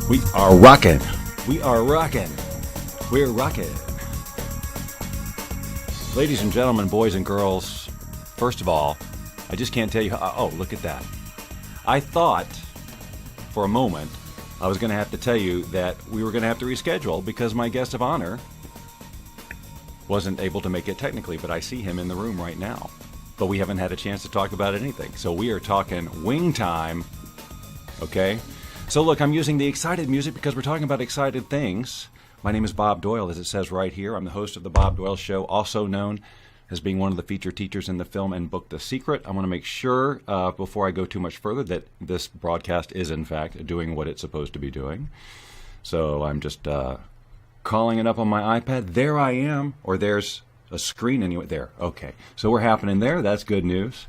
We are rocking. We are rocking. We're rocking. Ladies and gentlemen, boys and girls, first of all, I just can't tell you how... Oh, look at that. I thought for a moment I was going to have to tell you that we were going to have to reschedule because my guest of honor wasn't able to make it technically, but I see him in the room right now. But we haven't had a chance to talk about anything. So we are talking wing time, okay? So look, I'm using the excited music because we're talking about excited things. My name is Bob Doyle, as it says right here. I'm the host of The Bob Doyle Show, also known as being one of the featured teachers in the film and book The Secret. I want to make sure, before I go too much further, that this broadcast is, in fact, doing what it's supposed to be doing. So I'm just calling it up on my iPad. There I am, or there's a screen anyway. There, okay. So we're happening there. That's good news.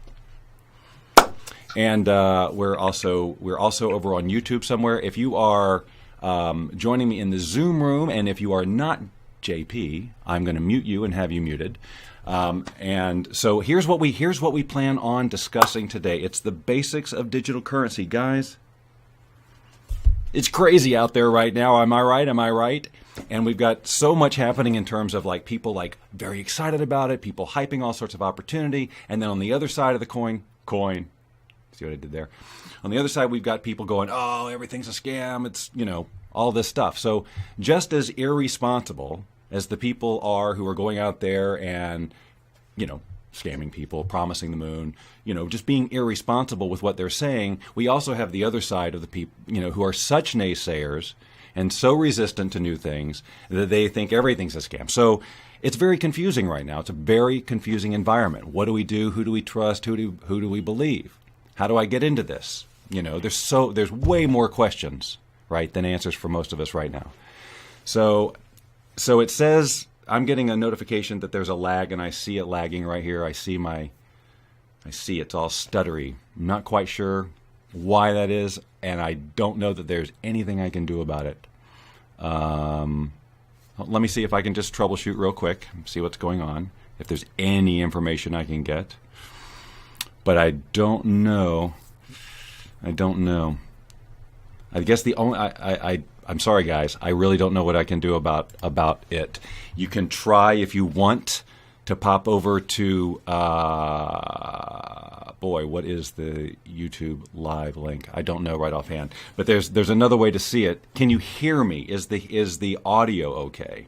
And we're also over on YouTube somewhere. If you are joining me in the Zoom room, and if you are not JP, I'm going to mute you and have you muted. And so here's what we plan on discussing today. It's the basics of digital currency, guys. It's crazy out there right now. Am I right? Am I right? And we've got so much happening in terms of like people like very excited about it, people hyping all sorts of opportunity, and then on the other side of the coin. See what I did there? On the other side, we've got people going, oh, everything's a scam. It's, all this stuff. So just as irresponsible as the people are who are going out there and, scamming people, promising the moon, just being irresponsible with what they're saying, we also have the other side of the people, who are such naysayers and so resistant to new things that they think everything's a scam. So it's very confusing right now. It's a very confusing environment. What do we do? Who do we trust? Who do we believe? How do I get into this? There's way more questions, right, than answers for most of us right now. So it says I'm getting a notification that there's a lag, and I see it lagging right here. I see it's all stuttery. I'm not quite sure why that is, and I don't know that there's anything I can do about it. Let me see if I can just troubleshoot real quick, see what's going on, if there's any information I can get. But I don't know. I guess the only I'm sorry, guys. I really don't know what I can do about it. You can try if you want to pop over to what is the YouTube live link? I don't know right offhand. But there's another way to see it. Can you hear me? Is the audio okay?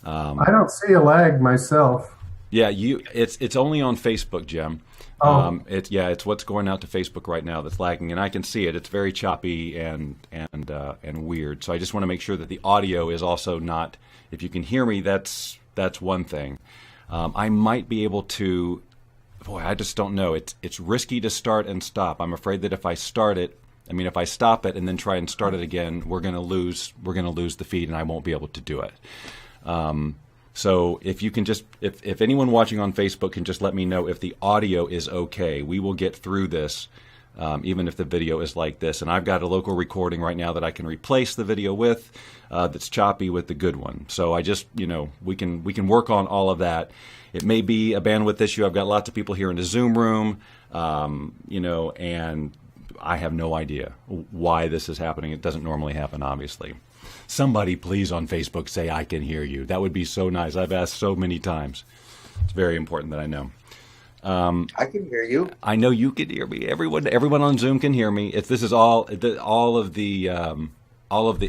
I don't see a lag myself. Yeah, it's only on Facebook, Jim. Oh. It's what's going out to Facebook right now that's lagging, and I can see it. It's very choppy and weird. So I just want to make sure that the audio is also not. If you can hear me, that's one thing. I might be able to. I just don't know. It's risky to start and stop. I'm afraid that if I stop it and then try and start it again, we're going to lose the feed, and I won't be able to do it. So if you can just, if anyone watching on Facebook can just let me know if the audio is okay, we will get through this, even if the video is like this. And I've got a local recording right now that I can replace the video with, that's choppy with the good one. So I just, we can work on all of that. It may be a bandwidth issue. I've got lots of people here in the Zoom room, and I have no idea why this is happening. It doesn't normally happen, obviously. Somebody please on Facebook say I can hear you. That would be so nice. I've asked so many times. It's very important that I know. I can hear you. I know you can hear me. Everyone on Zoom can hear me. This is all of the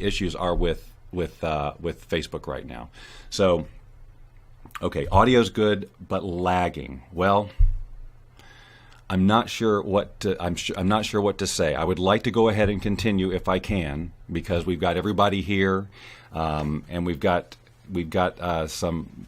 issues are with Facebook right now. So, okay, audio's good, but lagging. Well, I'm not sure what to say. I would like to go ahead and continue if I can, because we've got everybody here, and we've got some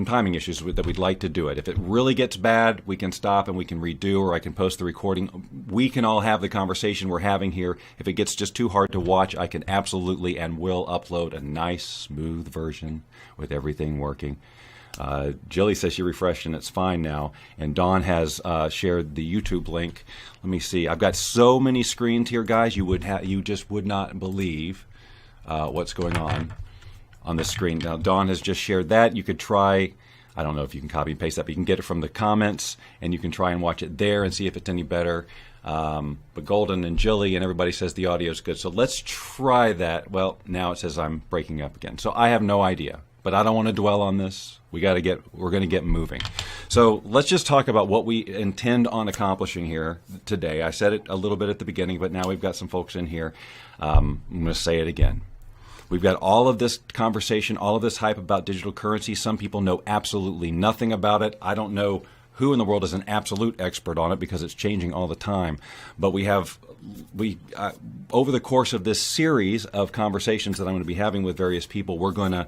timing issues that we'd like to do it. If it really gets bad, we can stop and we can redo, or I can post the recording. We can all have the conversation we're having here. If it gets just too hard to watch, I can absolutely and will upload a nice, smooth version with everything working. Jilly says she refreshed and it's fine now. And Dawn has shared the YouTube link. Let me see. I've got so many screens here, guys. You just would not believe what's going on the screen. Now, Dawn has just shared that. You could try I don't know if you can copy and paste that, but you can get it from the comments, and you can try and watch it there and see if it's any better. But Golden and Jilly and everybody says the audio is good. So let's try that. Well, now it says I'm breaking up again. So I have no idea, but I don't want to dwell on this. We're going to get moving. So let's just talk about what we intend on accomplishing here today. I said it a little bit at the beginning, but now we've got some folks in here. I'm going to say it again. We've got all of this conversation, all of this hype about digital currency. Some people know absolutely nothing about it. I don't know who in the world is an absolute expert on it because it's changing all the time. But we over the course of this series of conversations that I'm going to be having with various people, we're going to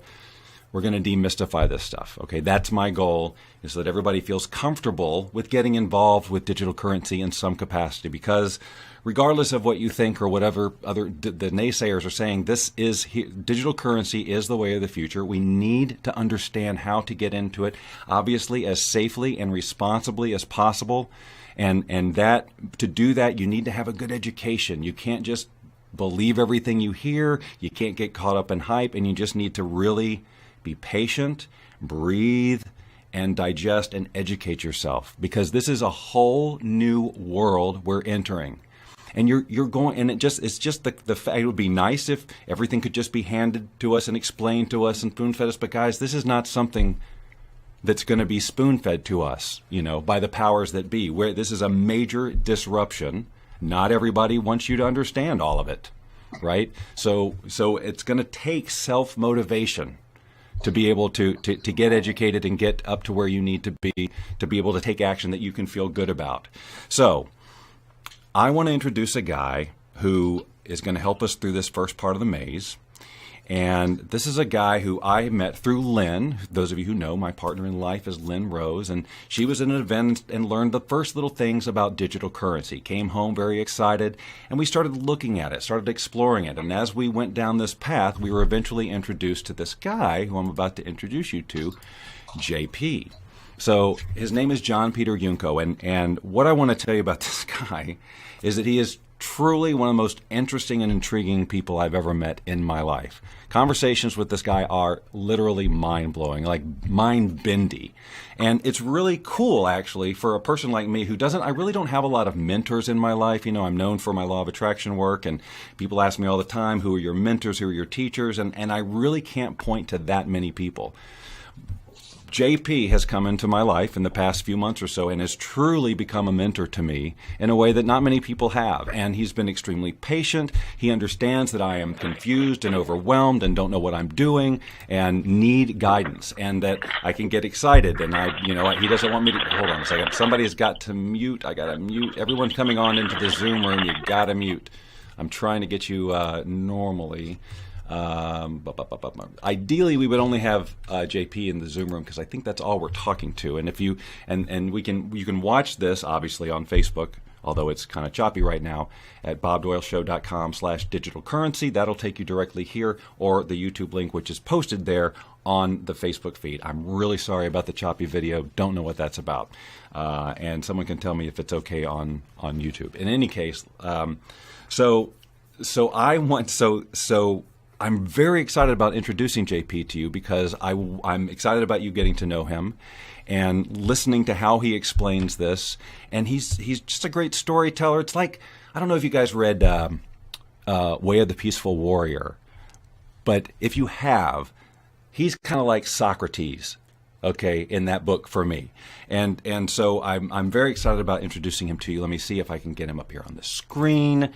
demystify this stuff. Okay, that's my goal, is that everybody feels comfortable with getting involved with digital currency in some capacity, because regardless of what you think or whatever the naysayers are saying, digital currency is the way of the future. We need to understand how to get into it, obviously as safely and responsibly as possible. And that to do that, you need to have a good education. You can't just believe everything you hear. You can't get caught up in hype, and you just need to really be patient, breathe, and digest and educate yourself, because this is a whole new world we're entering. And you're going, and it's just the fact. It would be nice if everything could just be handed to us and explained to us and spoon-fed us. But guys, this is not something that's going to be spoon-fed to us, by the powers that be. Where this is a major disruption. Not everybody wants you to understand all of it, right? So it's going to take self-motivation to be able to get educated and get up to where you need to be able to take action that you can feel good about. So I want to introduce a guy who is going to help us through this first part of the maze. And this is a guy who I met through Lynn. Those of you who know, my partner in life is Lynn Rose, and she was at an event and learned the first little things about digital currency. Came home very excited, and we started looking at it, started exploring it. And as we went down this path, we were eventually introduced to this guy who I'm about to introduce you to, JP. So his name is John Peter Junko, and what I want to tell you about this guy is that he is truly one of the most interesting and intriguing people I've ever met in my life. Conversations with this guy are literally mind-blowing, like mind-bendy. And it's really cool, actually, for a person like me who I really don't have a lot of mentors in my life. I'm known for my law of attraction work, and people ask me all the time, who are your mentors, who are your teachers? And I really can't point to that many people. JP has come into my life in the past few months or so and has truly become a mentor to me in a way that not many people have. And he's been extremely patient. He understands that I am confused and overwhelmed and don't know what I'm doing and need guidance, and that I can get excited. And he doesn't want me to, hold on a second. Somebody's got to mute. I got to mute. Everyone coming on into the Zoom room, you got to mute. I'm trying to get you normally. Ideally, we would only have JP in the Zoom room, because I think that's all we're talking to. And if you you can watch this obviously on Facebook, although it's kind of choppy right now, at bobdoyleshow.com/digital currency. That'll take you directly here, or the YouTube link, which is posted there on the Facebook feed. I'm really sorry about the choppy video. Don't know what that's about. And someone can tell me if it's okay on YouTube. In any case, I'm very excited about introducing JP to you, because I'm excited about you getting to know him and listening to how he explains this. And he's just a great storyteller. It's like, I don't know if you guys read Way of the Peaceful Warrior, but if you have, he's kind of like Socrates, okay, in that book for me. And so I'm very excited about introducing him to you. Let me see if I can get him up here on the screen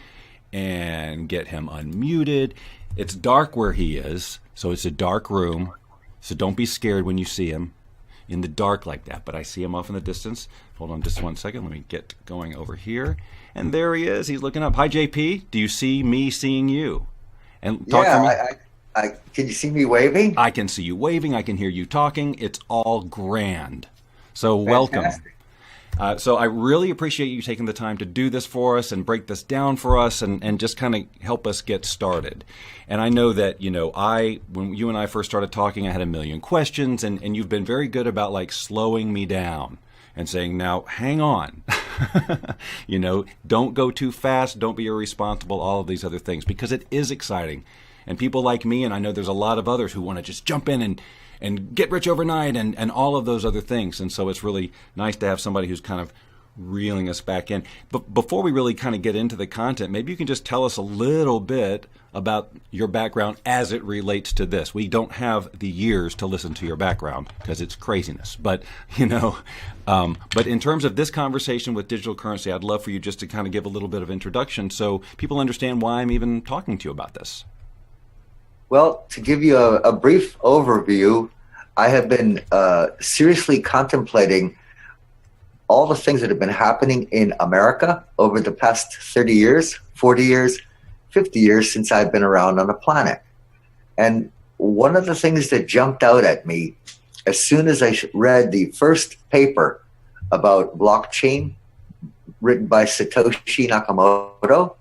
and get him unmuted. It's dark where he is, so it's a dark room. So don't be scared when you see him in the dark like that. But I see him off in the distance. Hold on just one second. Let me get going over here. And there he is. He's looking up. Hi, JP. Do you see me seeing you? And talk to me. I can you see me waving? I can see you waving. I can hear you talking. It's all grand. So welcome. So I really appreciate you taking the time to do this for us and break this down for us and just kind of help us get started. And I know that, when you and I first started talking, I had a million questions, and you've been very good about like slowing me down and saying, now, hang on, don't go too fast, don't be irresponsible, all of these other things, because it is exciting. And people like me, and I know there's a lot of others who want to just jump in and get rich overnight and all of those other things. And so it's really nice to have somebody who's kind of reeling us back in. But before we really kind of get into the content, maybe you can just tell us a little bit about your background as it relates to this. We don't have the years to listen to your background because it's craziness. But, but in terms of this conversation with digital currency, I'd love for you just to kind of give a little bit of introduction so people understand why I'm even talking to you about this. Well, to give you a brief overview, I have been seriously contemplating all the things that have been happening in America over the past 30 years, 40 years, 50 years since I've been around on the planet. And one of the things that jumped out at me as soon as I read the first paper about blockchain written by Satoshi Nakamoto,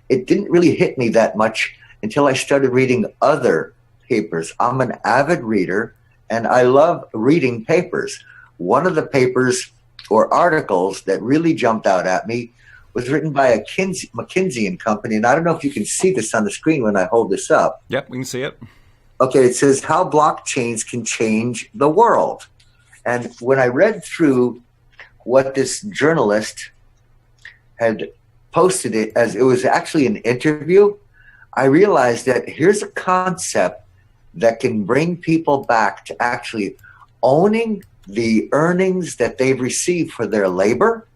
it didn't really hit me that much until I started reading other papers. I'm an avid reader and I love reading papers. One of the papers or articles that really jumped out at me was written by a McKinsey & Company, and I don't know if you can see this on the screen when I hold this up. Yep, we can see it. Okay, it says how blockchains can change the world. And when I read through what this journalist had posted it as it was actually an interview, I realized that here's a concept that can bring people back to actually owning the earnings that they've received for their labor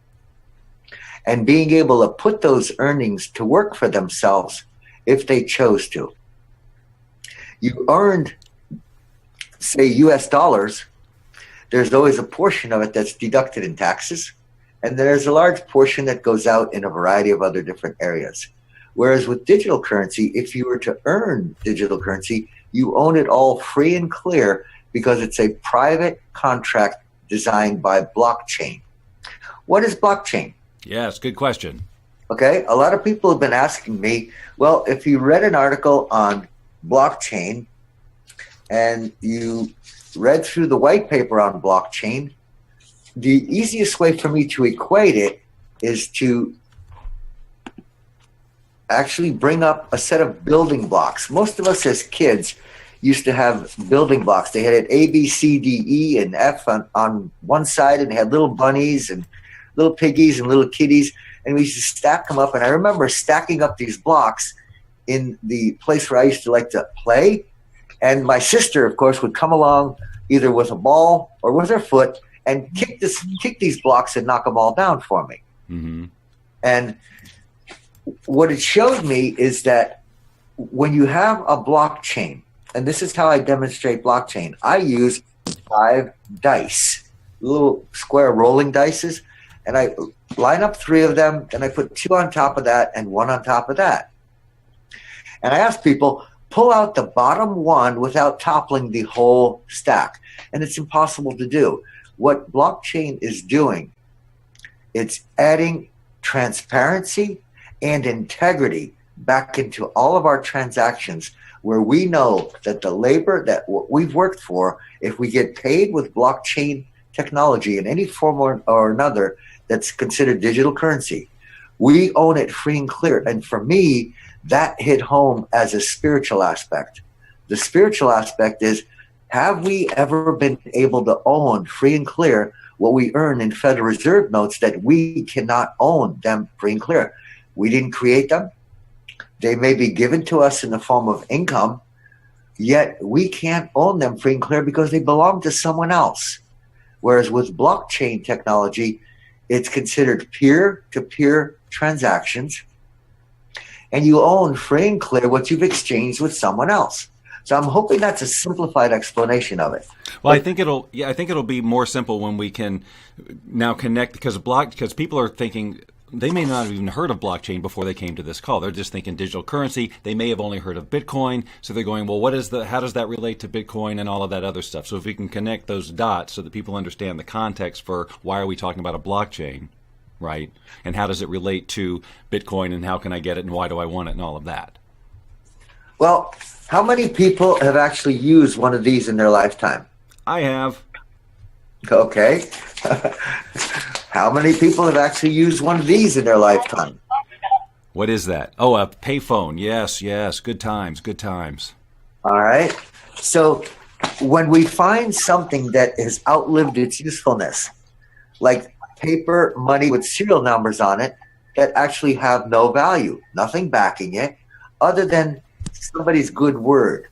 and being able to put those earnings to work for themselves if they chose to. You earned, say, US dollars, there's always a portion of it that's deducted in taxes, and there's a large portion that goes out in a variety of other different areas. Whereas with digital currency, if you were to earn digital currency, you own it all free and clear because it's a private contract designed by blockchain. What is blockchain? Yes, good question. Okay, a lot of people have been asking me, well, if you read an article on blockchain and you read through the white paper on blockchain, the easiest way for me to equate it is to actually bring up a set of building blocks. Most of us as kids used to have building blocks. They had an A, B, C, D, E, and F on one side, and they had little bunnies and little piggies and little kitties, and we used to stack them up. And I remember stacking up these blocks in the place where I used to like to play. And my sister, of course, would come along either with a ball or with her foot and kick these blocks and knock them all down for me. Mm-hmm. And what it showed me is that when you have a blockchain, and this is how I demonstrate blockchain, I use 5 dice, little square rolling dices, and I line up 3 of them, and I put 2 on top of that and 1 on top of that. And I ask people, pull out the bottom one without toppling the whole stack. And it's impossible to do. What blockchain is doing, it's adding transparency and integrity back into all of our transactions, where we know that the labor that we've worked for, if we get paid with blockchain technology in any form or another that's considered digital currency, we own it free and clear. And for me, that hit home as a spiritual aspect. The spiritual aspect is, have we ever been able to own free and clear what we earn in Federal Reserve notes that we cannot own them free and clear? We didn't create them. They may be given to us in the form of income, yet we can't own them free and clear because they belong to someone else. Whereas with blockchain technology, it's considered peer-to-peer transactions, and you own free and clear what you've exchanged with someone else. So I'm hoping that's a simplified explanation of it. Well, I think it'll be more simple when we can now connect, because people are thinking they may not have even heard of blockchain before they came to this call. They're just thinking digital currency. They may have only heard of Bitcoin, so they're going, well, how does that relate to Bitcoin and all of that other stuff? So if we can connect those dots so that people understand the context for why are we talking about a blockchain, right? And how does it relate to Bitcoin, and how can I get it, and why do I want it, and all of that? Well, how many people have actually used one of these in their lifetime? I have. Okay. How many people have actually used one of these in their lifetime? What is that? Oh, a payphone. Yes. Good times. All right. So when we find something that has outlived its usefulness, like paper money with serial numbers on it that actually have no value, nothing backing it other than somebody's good word.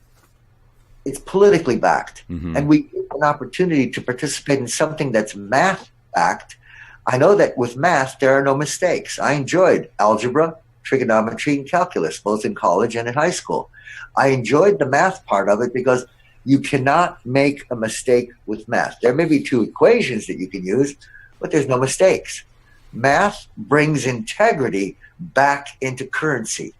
It's politically backed. And we get an opportunity to participate in something that's math backed. I know that with math, there are no mistakes. I enjoyed algebra, trigonometry, and calculus, both in college and in high school. I enjoyed the math part of it because you cannot make a mistake with math. There may be two equations that you can use, but there's no mistakes. Math brings integrity back into currency.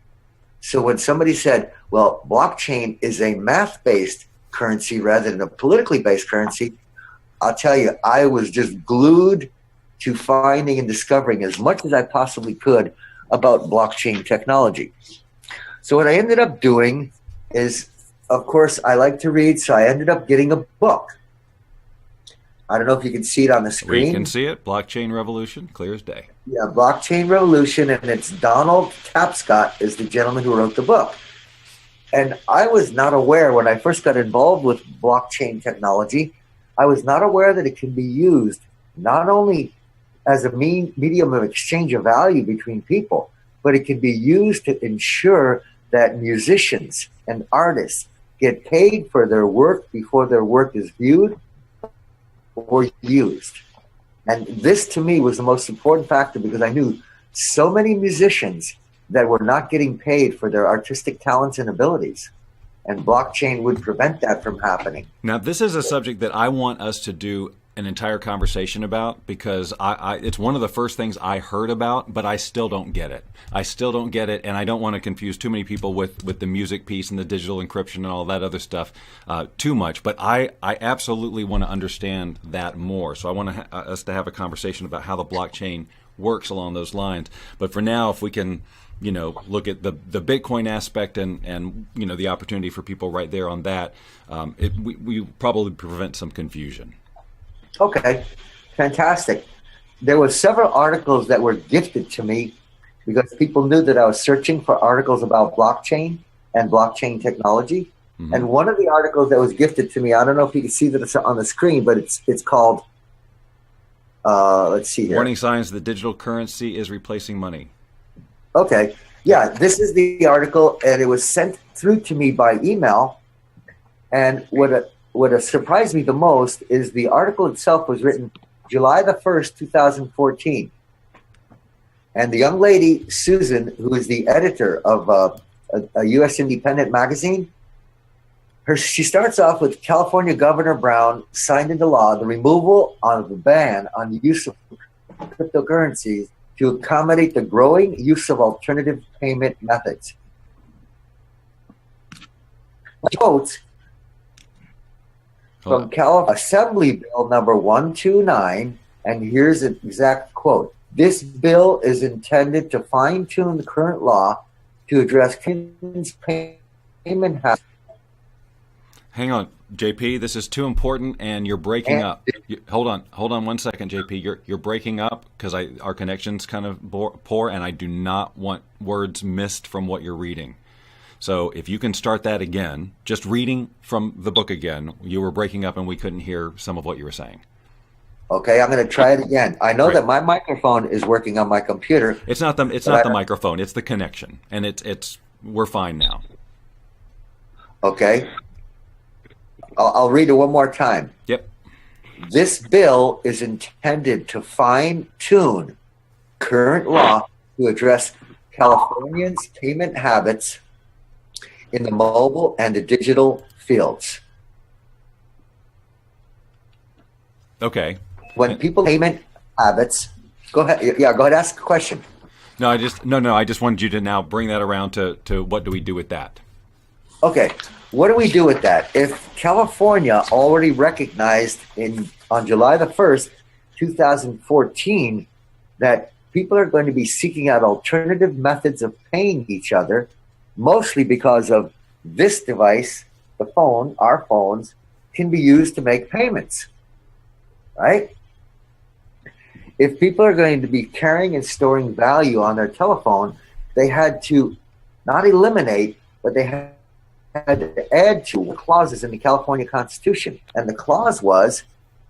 So when somebody said, well, blockchain is a math-based currency rather than a politically based currency, I'll tell you, I was just glued to finding and discovering as much as I possibly could about blockchain technology. So what I ended up doing is, of course, I like to read, so I ended up getting a book. I don't know if you can see it on the screen. We can see it. Blockchain Revolution, clear as day. Yeah, Blockchain Revolution, and it's Donald Tapscott is the gentleman who wrote the book. And I was not aware when I first got involved with blockchain technology, I was not aware that it can be used not only as a medium of exchange of value between people, but it can be used to ensure that musicians and artists get paid for their work before their work is viewed or used. And this to me was the most important factor because I knew so many musicians that were not getting paid for their artistic talents and abilities. And blockchain would prevent that from happening. Now, this is a subject that I want us to do an entire conversation about because it's one of the first things I heard about, but I still don't get it. I still don't get it, and I don't want to confuse too many people with the music piece and the digital encryption and all that other stuff too much. But I absolutely want to understand that more. So I want us to have a conversation about how the blockchain works along those lines. But for now, if we can, look at the Bitcoin aspect and the opportunity for people right there on that, we probably prevent some confusion. Okay, fantastic. There were several articles that were gifted to me because people knew that I was searching for articles about blockchain and blockchain technology. And one of the articles that was gifted to me, I don't know if you can see that on the screen, but it's called, let's see here. Warning signs that digital currency is replacing money. Okay, yeah, this is the article, and it was sent through to me by email. And what surprised me the most is the article itself was written July the 1st, 2014. And the young lady, Susan, who is the editor of a U.S. independent magazine, she starts off with California Governor Brown signed into law the removal of the ban on the use of cryptocurrencies to accommodate the growing use of alternative payment methods. Quotes from California Assembly Bill number 129, and here's an exact quote. This bill is intended to fine-tune the current law to address payment habits. Hang on, JP, this is too important and you're breaking up. Hold on 1 second, JP. You're breaking up because our connection's kind of poor and I do not want words missed from what you're reading. So if you can start that again, just reading from the book again, you were breaking up and we couldn't hear some of what you were saying. Okay, I'm going to try it again. I know that my microphone is working on my computer. It's not the microphone, it's the connection. And we're fine now. Okay. I'll read it one more time. Yep. This bill is intended to fine-tune current law to address Californians' payment habits in the mobile and the digital fields. Okay. When people payment habits, go ahead. Yeah, go ahead. Ask a question. No, I just wanted you to now bring that around to what do we do with that? Okay. What do we do with that? If California already recognized on July the 1st, 2014, that people are going to be seeking out alternative methods of paying each other, mostly because of this device, the phone, our phones, can be used to make payments, right? If people are going to be carrying and storing value on their telephone, they had to not eliminate, but they had had to add two clauses in the California Constitution. And the clause was,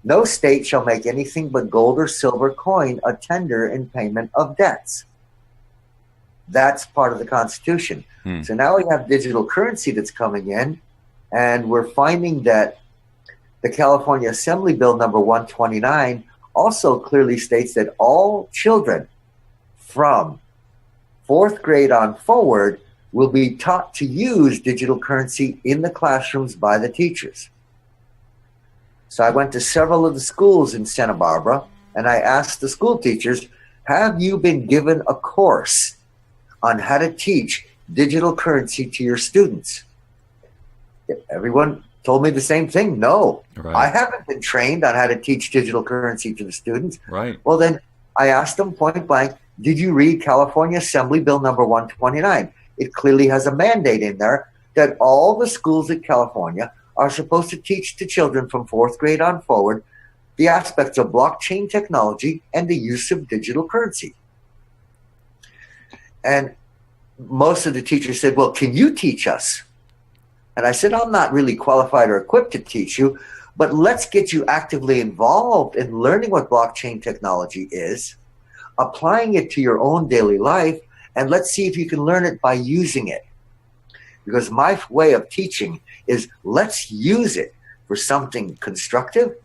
no state shall make anything but gold or silver coin a tender in payment of debts. That's part of the Constitution. So now we have digital currency that's coming in, and we're finding that the California Assembly Bill number 129 also clearly states that all children from fourth grade on forward will be taught to use digital currency in the classrooms by the teachers. So I went to several of the schools in Santa Barbara, and I asked the school teachers, have you been given a course on how to teach digital currency to your students? Everyone told me the same thing. No, Right. I haven't been trained on how to teach digital currency to the students. Right. Well, then I asked them point blank, did you read California Assembly Bill number 129? It clearly has a mandate in there that all the schools in California are supposed to teach to children from fourth grade on forward the aspects of blockchain technology and the use of digital currency. And most of the teachers said, well, can you teach us? And I said, I'm not really qualified or equipped to teach you, but let's get you actively involved in learning what blockchain technology is, applying it to your own daily life, and let's see if you can learn it by using it. Because my way of teaching is let's use it for something constructive,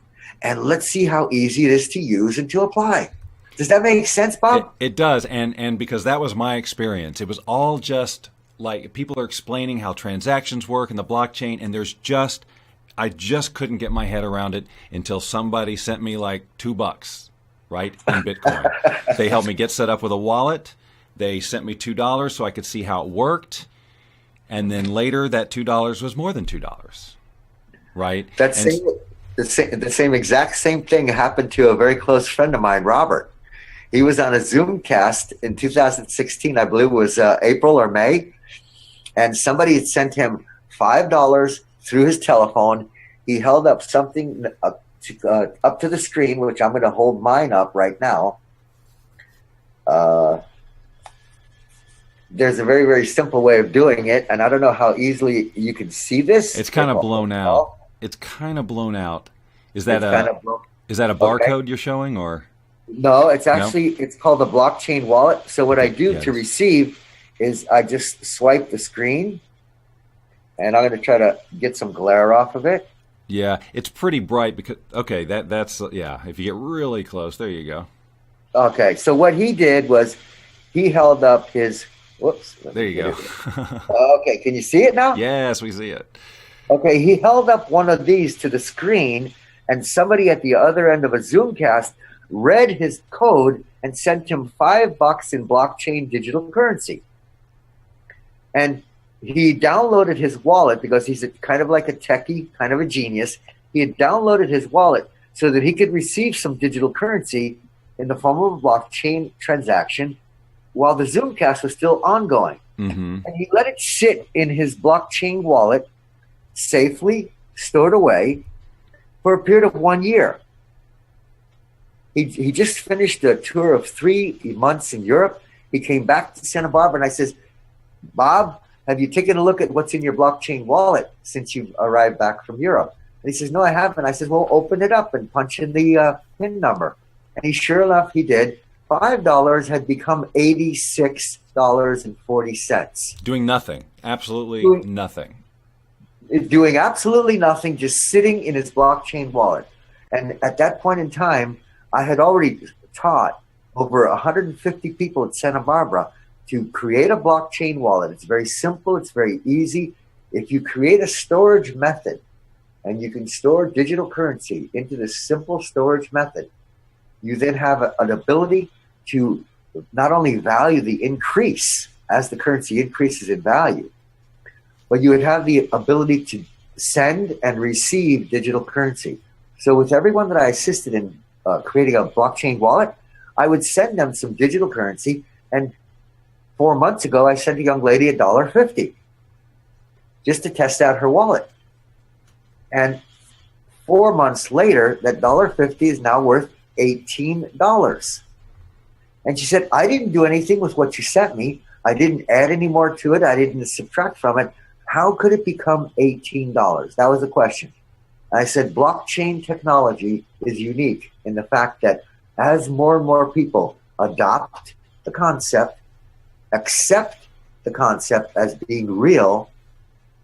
and let's see how easy it is to use and to apply. Does that make sense, Bob? It does, and because that was my experience. It was all just like people are explaining how transactions work in the blockchain, and I just couldn't get my head around it until somebody sent me like $2, right, in Bitcoin. They helped me get set up with a wallet. They sent me $2 so I could see how it worked, and then later that $2 was more than $2, right? The same exact same thing happened to a very close friend of mine, Robert. He was on a Zoomcast in 2016, I believe it was April or May, and somebody had sent him $5 through his telephone. He held up something up to the screen, which I'm going to hold mine up right now. There's a very, very simple way of doing it, and I don't know how easily you can see this. It's kind of blown out. It's kind of blown out. Is that a barcode you're showing, or? No, it's actually, it's called a blockchain wallet. So what I do to receive is I just swipe the screen, and I'm going to try to get some glare off of it. Yeah, it's pretty bright because, okay, that's if you get really close, there you go. Okay, so what he did was he held up his, whoops. There you go. Okay, can you see it now? Yes, we see it. Okay, he held up one of these to the screen, and somebody at the other end of a Zoomcast read his code and sent him $5 in blockchain digital currency. And he downloaded his wallet because he's kind of like a techie, kind of a genius. He had downloaded his wallet so that he could receive some digital currency in the form of a blockchain transaction while the Zoomcast was still ongoing. Mm-hmm. And he let it sit in his blockchain wallet, safely stored away for a period of 1 year. He just finished a tour of 3 months in Europe. He came back to Santa Barbara, and I says, Bob, have you taken a look at what's in your blockchain wallet since you arrived back from Europe? And he says, no, I haven't. I says, well, open it up and punch in the PIN number. And sure enough, he did. $5 had become $86.40. Doing nothing. Absolutely nothing. Doing absolutely nothing, just sitting in his blockchain wallet. And at that point in time, I had already taught over 150 people at Santa Barbara to create a blockchain wallet. It's very simple. It's very easy. If you create a storage method and you can store digital currency into this simple storage method, you then have an ability to not only value the increase as the currency increases in value, but you would have the ability to send and receive digital currency. So with everyone that I assisted in creating a blockchain wallet, I would send them some digital currency. And 4 months ago, I sent a young lady $1.50 just to test out her wallet. And 4 months later, that $1.50 is now worth $18. And she said, I didn't do anything with what you sent me. I didn't add any more to it. I didn't subtract from it. how could it become $18? That was the question. I said blockchain technology is unique in the fact that as more and more people adopt the concept, accept the concept as being real,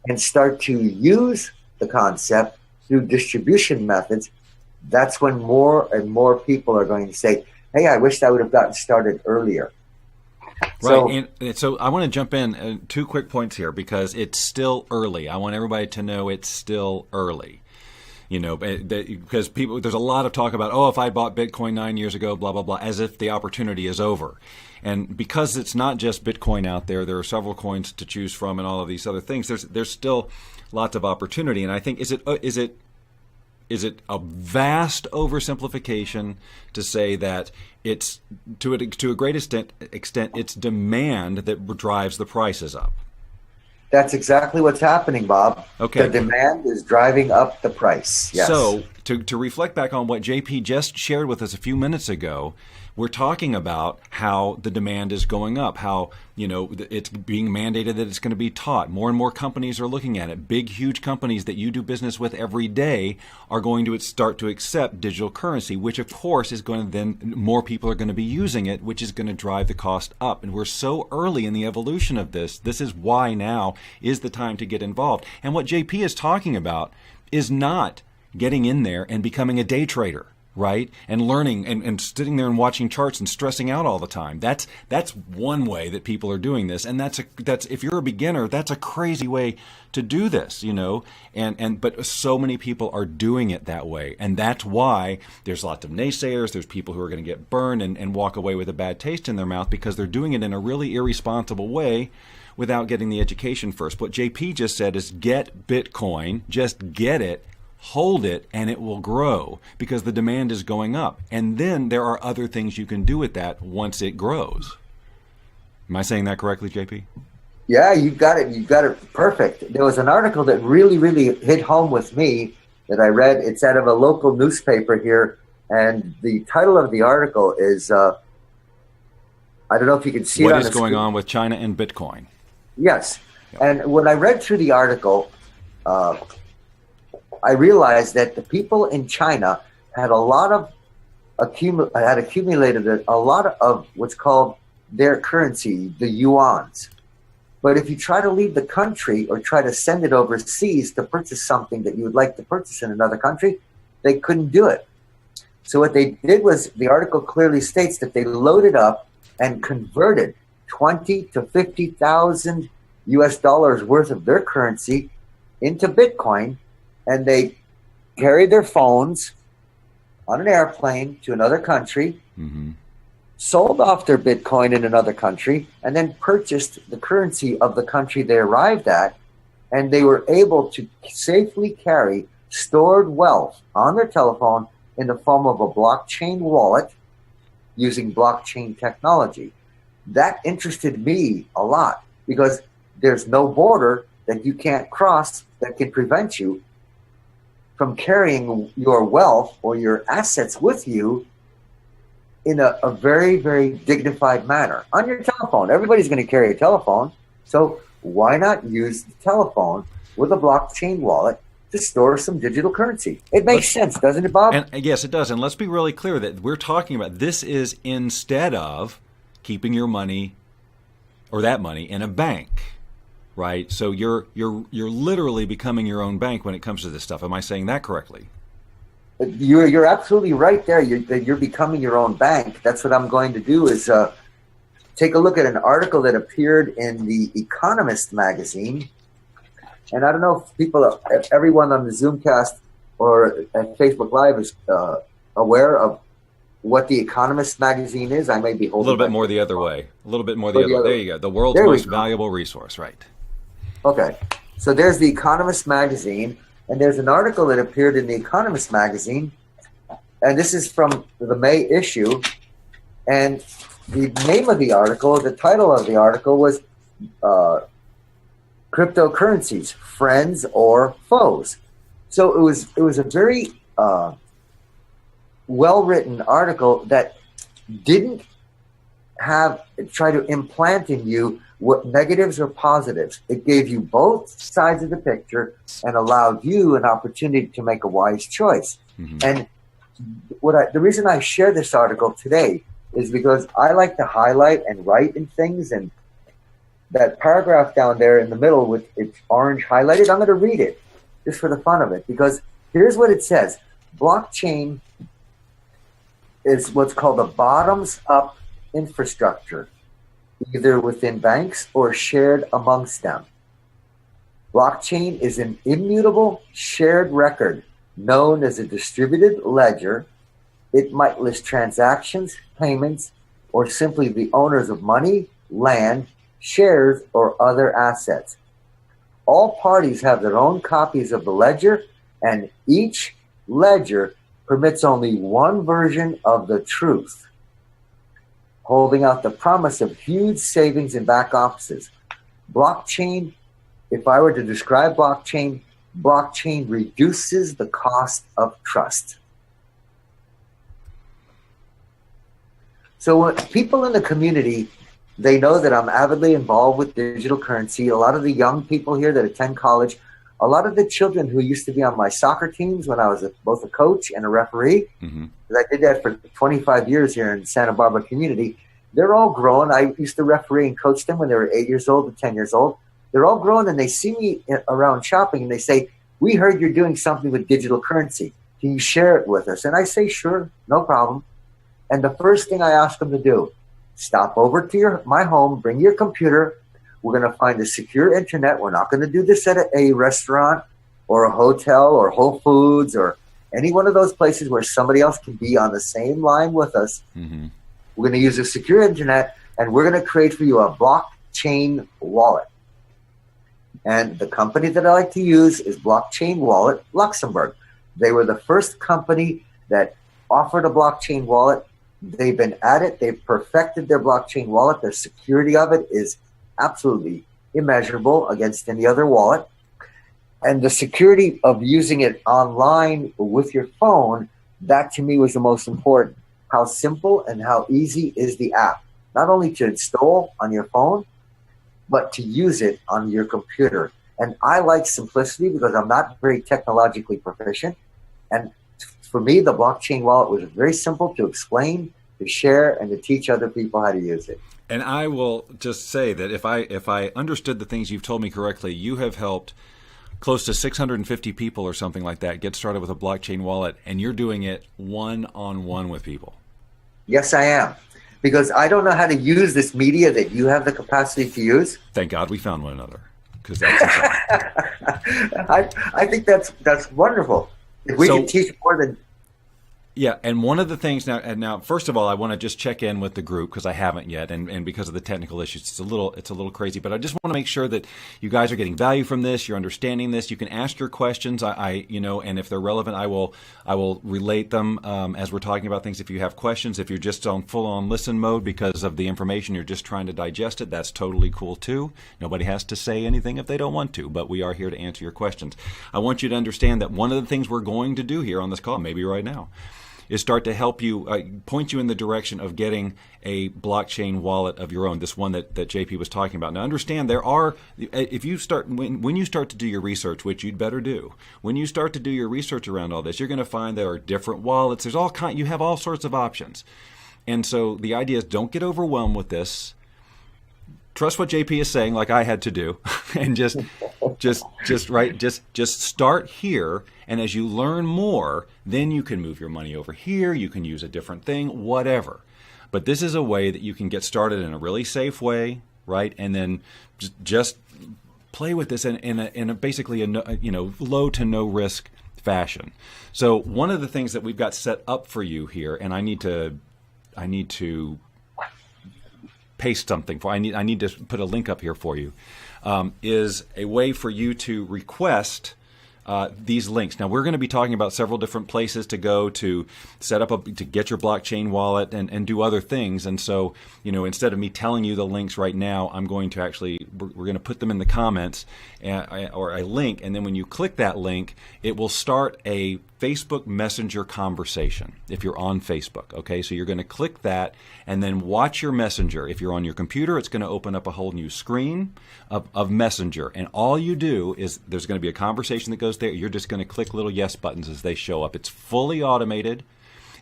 and start to use the concept through distribution methods, that's when more and more people are going to say, hey, I wish I would have gotten started earlier. Right, and so I want to jump in 2 quick points here because it's still early. I want everybody to know it's still early. You know, because there's a lot of talk about, oh, if I bought Bitcoin 9 years ago, blah, blah, blah, as if the opportunity is over. And because it's not just Bitcoin out there, there are several coins to choose from and all of these other things. There's still lots of opportunity. And I think, is it a vast oversimplification to say that it's, to a great extent, it's demand that drives the prices up? That's exactly what's happening, Bob. Okay. The demand is driving up the price. Yes. So to reflect back on what JP just shared with us a few minutes ago, we're talking about how the demand is going up, how, you know, it's being mandated that it's going to be taught. More and more companies are looking at it. Big, huge companies that you do business with every day are going to start to accept digital currency, which of course is going to then, more people are going to be using it, which is going to drive the cost up. And we're so early in the evolution of this. This is why now is the time to get involved. And what JP is talking about is not getting in there and becoming a day trader, right? And learning and sitting there and watching charts and stressing out all the time. That's one way that people are doing this. And that's if you're a beginner, that's a crazy way to do this, you know, but so many people are doing it that way. And that's why there's lots of naysayers. There's people who are going to get burned and walk away with a bad taste in their mouth because they're doing it in a really irresponsible way without getting the education first. What JP just said is get Bitcoin, just get it, hold it, and it will grow because the demand is going up. And then there are other things you can do with that once it grows. Am I saying that correctly, JP? Yeah, you got it. You got it perfect. There was an article that really, really hit home with me that I read. It's out of a local newspaper here. And the title of the article is, I don't know if you can see it on the screen. What is going on with China and Bitcoin? Yes. Yep. And when I read through the article, I realized that the people in China had accumulated a lot of what's called their currency, the yuans. But if you try to leave the country or try to send it overseas to purchase something that you would like to purchase in another country, they couldn't do it. So what they did was, the article clearly states that they loaded up and converted 20 to 50,000 US dollars worth of their currency into Bitcoin, and they carried their phones on an airplane to another country, sold off their Bitcoin in another country, and then purchased the currency of the country they arrived at, and they were able to safely carry stored wealth on their telephone in the form of a blockchain wallet using blockchain technology. That interested me a lot because there's no border that you can't cross that can prevent you from carrying your wealth or your assets with you in a very, very dignified manner. On your telephone, everybody's going to carry a telephone, so why not use the telephone with a blockchain wallet to store some digital currency? It makes sense, doesn't it, Bob? And yes, it does. And let's be really clear that we're talking about this is instead of keeping your money or that money in a bank. Right, so you're literally becoming your own bank when it comes to this stuff. Am I saying that correctly? You're absolutely right there. You're becoming your own bank. That's what I'm going to do is take a look at an article that appeared in the Economist magazine. And I don't know if everyone on the Zoomcast or at Facebook Live is aware of what the Economist magazine is. I may be holding a little bit more the other way. A little bit more the other way. There you go. The world's most valuable resource, right? Okay, so there's the Economist magazine, and there's an article that appeared in the Economist magazine, and this is from the May issue, and the name of the article, the title of the article was Cryptocurrencies, Friends or Foes. So it was a very well-written article that didn't try to implant in you what negatives or positives. It gave you both sides of the picture and allowed you an opportunity to make a wise choice. Mm-hmm. And the reason I share this article today is because I like to highlight and write in things, and that paragraph down there in the middle with its orange highlighted, I'm going to read it just for the fun of it, because here's what it says. Blockchain is what's called a bottoms-up infrastructure, either within banks or shared amongst them. Blockchain is an immutable shared record known as a distributed ledger. It might list transactions, payments, or simply the owners of money, land, shares, or other assets. All parties have their own copies of the ledger, and each ledger permits only one version of the truth, holding out the promise of huge savings in back offices. Blockchain, if I were to describe blockchain, blockchain reduces the cost of trust. So when people in the community, they know that I'm avidly involved with digital currency. A lot of the young people here that attend college, a lot of the children who used to be on my soccer teams when I was both a coach and a referee, because I did that for 25 years here in Santa Barbara community, they're all grown. I used to referee and coach them when they were 8 years old and 10 years old. They're all grown, and they see me around shopping, and they say, "We heard you're doing something with digital currency. Can you share it with us?" And I say, "Sure, no problem." And the first thing I ask them to do, stop over to my home, bring your computer. We're going to find a secure internet. We're not going to do this at a restaurant or a hotel or Whole Foods or any one of those places where somebody else can be on the same line with us. Mm-hmm. We're going to use a secure internet, and we're going to create for you a blockchain wallet. And the company that I like to use is Blockchain Wallet Luxembourg. They were the first company that offered a blockchain wallet. They've been at it. They've perfected their blockchain wallet. The security of it is absolutely immeasurable against any other wallet. And the security of using it online with your phone, that to me was the most important. How simple and how easy is the app, not only to install on your phone, but to use it on your computer. And I like simplicity because I'm not very technologically proficient. And for me, the blockchain wallet was very simple to explain, to share, and to teach other people how to use it. And I will just say that if I understood the things you've told me correctly, you have helped close to 650 people or something like that get started with a blockchain wallet, and you're doing it one-on-one with people. Yes, I am. Because I don't know how to use this media that you have the capacity to use. Thank God we found one another. Because that's I think that's wonderful. If we can teach more than... Yeah, and one of the things now, first of all, I want to just check in with the group because I haven't yet, and because of the technical issues, it's a little crazy. But I just want to make sure that you guys are getting value from this. You're understanding this. You can ask your questions. And if they're relevant, I will relate them as we're talking about things. If you have questions, if you're just on full on listen mode because of the information, you're just trying to digest it. That's totally cool too. Nobody has to say anything if they don't want to, but we are here to answer your questions. I want you to understand that one of the things we're going to do here on this call, maybe right now, is start to help you, point you in the direction of getting a blockchain wallet of your own, this one that JP was talking about. Now understand there are, if you start, when you start to do your research, which you'd better do, when you start to do your research around all this, you're going to find there are different wallets, you have all sorts of options. And so the idea is don't get overwhelmed with this. Trust what JP is saying, like I had to do, and just start here. And as you learn more, then you can move your money over here. You can use a different thing, whatever. But this is a way that you can get started in a really safe way, right? And then just play with this in a basically a low to no risk fashion. So one of the things that we've got set up for you here, and I need to paste something for. I need to put a link up here for you. Is a way for you to request these links. Now, we're going to be talking about several different places to go to set up to get your blockchain wallet and do other things. And so, instead of me telling you the links right now, I'm going to we're going to put them in the comments or a link. And then when you click that link, it will start a Facebook Messenger conversation if you're on Facebook. Okay, so you're going to click that and then watch your Messenger. If you're on your computer, it's going to open up a whole new screen of Messenger. And all you do is there's going to be a conversation that goes there. You're just going to click little yes buttons as they show up. It's fully automated.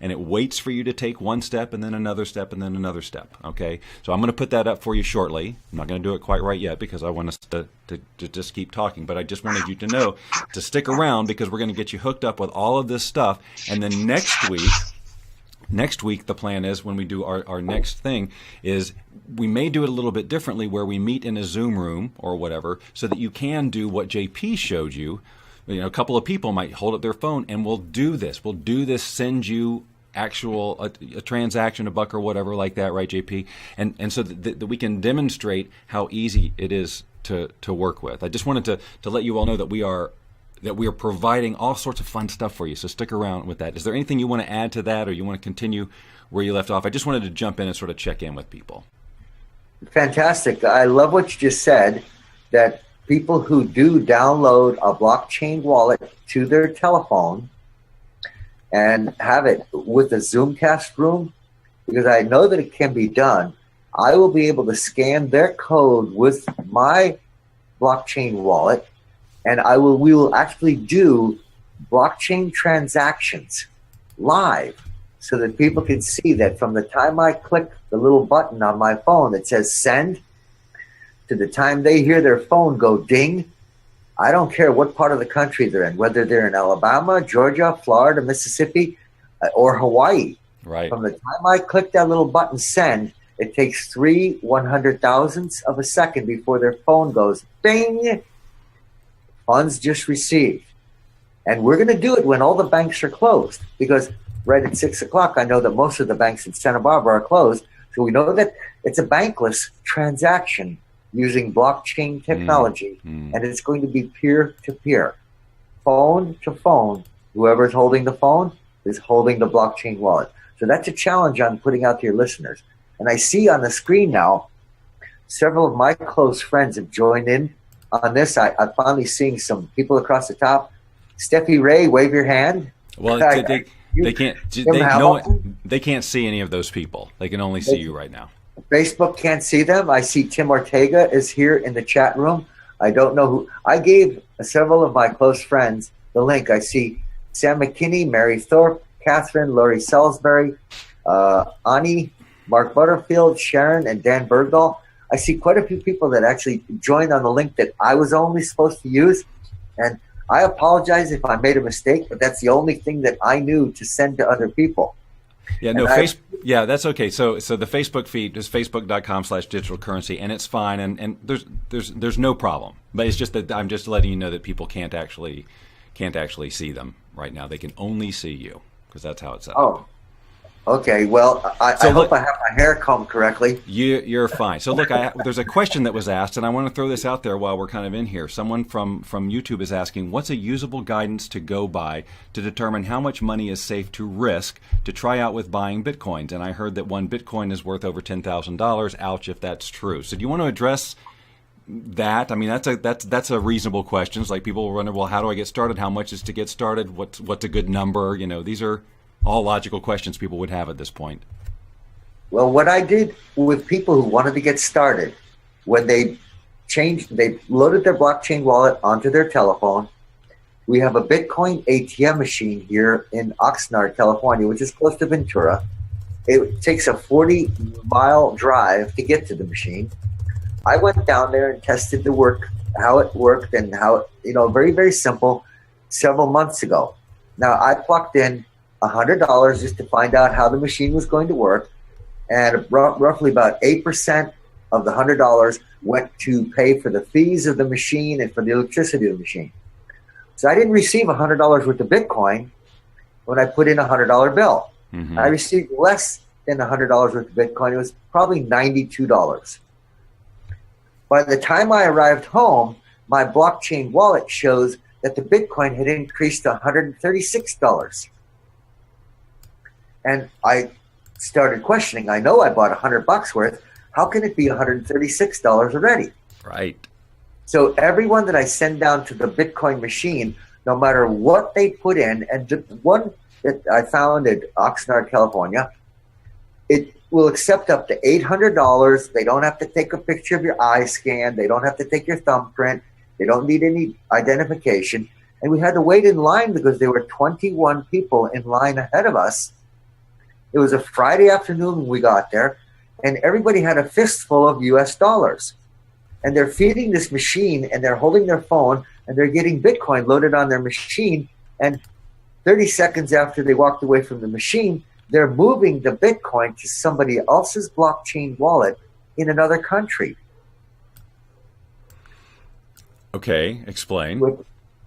And it waits for you to take one step and then another step and then another step. Okay, so I'm going to put that up for you shortly. I'm not going to do it quite right yet because I want us to just keep talking. But I just wanted you to know to stick around because we're going to get you hooked up with all of this stuff. And then next week, the plan is when we do our next thing is we may do it a little bit differently where we meet in a Zoom room or whatever so that you can do what JP showed you. A couple of people might hold up their phone and we'll do this. We'll do this, send you a transaction, $1 or whatever like that, right, JP? And so that we can demonstrate how easy it is to work with. I just wanted to let you all know that we are providing all sorts of fun stuff for you. So stick around with that. Is there anything you want to add to that, or you want to continue where you left off? I just wanted to jump in and sort of check in with people. Fantastic. I love what you just said, that people who do download a blockchain wallet to their telephone and have it with a Zoomcast room, because I know that it can be done. I will be able to scan their code with my blockchain wallet, and we will actually do blockchain transactions live so that people can see that from the time I click the little button on my phone that says send to the time they hear their phone go ding. I don't care what part of the country they're in, whether they're in Alabama, Georgia, Florida, Mississippi, or Hawaii. Right. From the time I click that little button, send, it takes 3/100,000ths of a second before their phone goes bing, funds just received. And we're going to do it when all the banks are closed, because right at 6 o'clock, I know that most of the banks in Santa Barbara are closed. So we know that it's a bankless transaction using blockchain technology, and it's going to be peer-to-peer, phone to phone. Whoever's holding the phone is holding the blockchain wallet. So that's a challenge I'm putting out to your listeners. And I see on the screen now, several of my close friends have joined in on this. I'm finally seeing some people across the top. Steffi Ray, wave your hand. Well, they can't see any of those people. They can only see you right now. Facebook can't see them. I see Tim Ortega is here in the chat room. I don't know who. I gave several of my close friends the link. I see Sam McKinney, Mary Thorpe, Catherine, Laurie Salisbury, Ani, Mark Butterfield, Sharon, and Dan Bergdahl. I see quite a few people that actually joined on the link that I was only supposed to use. And I apologize if I made a mistake, but that's the only thing that I knew to send to other people. Yeah, that's okay. So the Facebook feed is facebook.com/digital currency, and it's fine, and there's no problem. But it's just that I'm just letting you know that people can't actually see them right now. They can only see you because that's how it's set up. Oh, okay. Well, I hope I have my hair combed correctly. You're fine. So look, there's a question that was asked, and I want to throw this out there while we're kind of in here. Someone from YouTube is asking, what's a usable guidance to go by to determine how much money is safe to risk to try out with buying Bitcoins? And I heard that one Bitcoin is worth over $10,000. Ouch, if that's true. So do you want to address that? I mean, that's a reasonable question. It's like people will wonder, well, how do I get started? How much is to get started? What's a good number? These are all logical questions people would have at this point. Well, what I did with people who wanted to get started, when they loaded their blockchain wallet onto their telephone, we have a Bitcoin ATM machine here in Oxnard, California, which is close to Ventura. It takes a 40-mile drive to get to the machine. I went down there and tested how it worked, and how, very, very simple, several months ago. Now, I plugged in $100 just to find out how the machine was going to work, and roughly about 8% of the $100 went to pay for the fees of the machine and for the electricity of the machine. So I didn't receive $100 worth of Bitcoin when I put in a $100 bill. Mm-hmm. I received less than $100 worth of Bitcoin. It was probably $92. By the time I arrived home, my blockchain wallet shows that the Bitcoin had increased to $136. And I started questioning. I know I bought $100 worth. How can it be $136 already? Right. So everyone that I send down to the Bitcoin machine, no matter what they put in, and the one that I found at Oxnard, California, it will accept up to $800. They don't have to take a picture of your eye scan. They don't have to take your thumbprint. They don't need any identification. And we had to wait in line because there were 21 people in line ahead of us. It was a Friday afternoon when we got there, and everybody had a fistful of US dollars. And they're feeding this machine, and they're holding their phone, and they're getting Bitcoin loaded on their machine. And 30 seconds after they walked away from the machine, they're moving the Bitcoin to somebody else's blockchain wallet in another country. Okay, explain.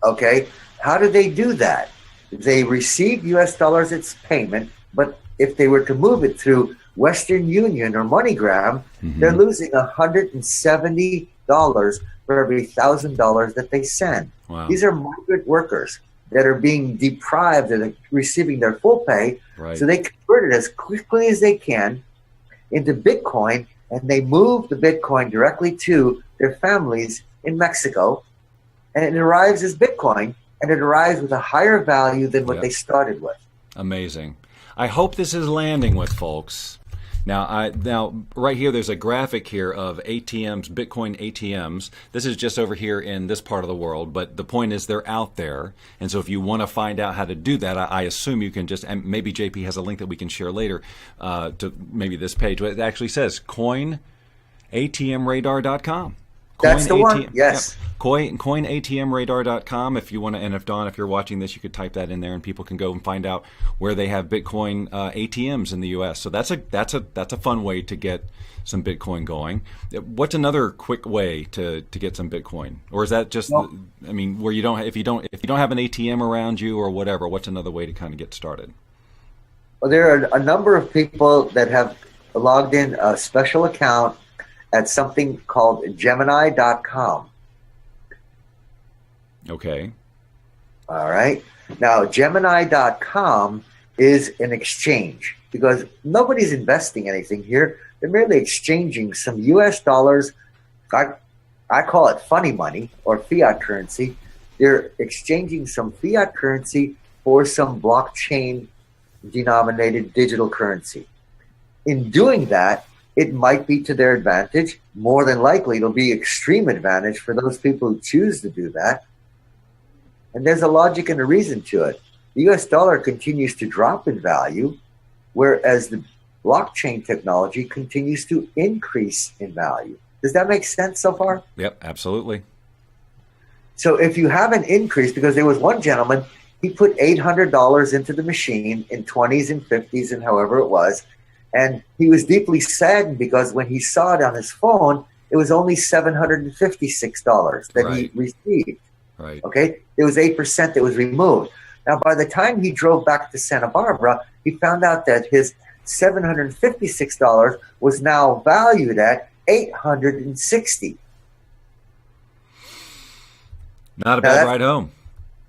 Okay, how do they do that? They receive US dollars as payment, but if they were to move it through Western Union or MoneyGram, they're losing $170 for every $1,000 that they send. Wow. These are migrant workers that are being deprived of receiving their full pay. Right. So they convert it as quickly as they can into Bitcoin, and they move the Bitcoin directly to their families in Mexico, and it arrives as Bitcoin, and it arrives with a higher value than what they started with. Amazing. I hope this is landing with folks. Now, right here, there's a graphic here of ATMs, Bitcoin ATMs. This is just over here in this part of the world, but the point is they're out there. And so if you want to find out how to do that, I assume you can just, and maybe JP has a link that we can share later to maybe this page. But it actually says coinatmradar.com. That's the one, yes. Yep. Coinatmradar.com. If you want to, and if Don, if you're watching this, you could type that in there, and people can go and find out where they have Bitcoin ATMs in the U.S. So that's a fun way to get some Bitcoin going. What's another quick way to get some Bitcoin, or is that just? Well, I mean, where you don't if you don't have an ATM around you or whatever, what's another way to kind of get started? Well, there are a number of people that have logged in a special account at something called Gemini.com. Okay. All right. Now, Gemini.com is an exchange because nobody's investing anything here. They're merely exchanging some US dollars. I call it funny money or fiat currency. They're exchanging some fiat currency for some blockchain denominated digital currency. In doing that, it might be to their advantage. More than likely, it'll be extreme advantage for those people who choose to do that. And there's a logic and a reason to it. The US dollar continues to drop in value, whereas the blockchain technology continues to increase in value. Does that make sense so far? Yep, absolutely. So if you have an increase, because there was one gentleman, he put $800 into the machine in 20s and 50s and however it was, and he was deeply saddened because when he saw it on his phone, it was only $756 that he received. Right. Okay? There was 8% that was removed. Now, by the time he drove back to Santa Barbara, he found out that his $756 was now valued at $860. Not a bad ride home.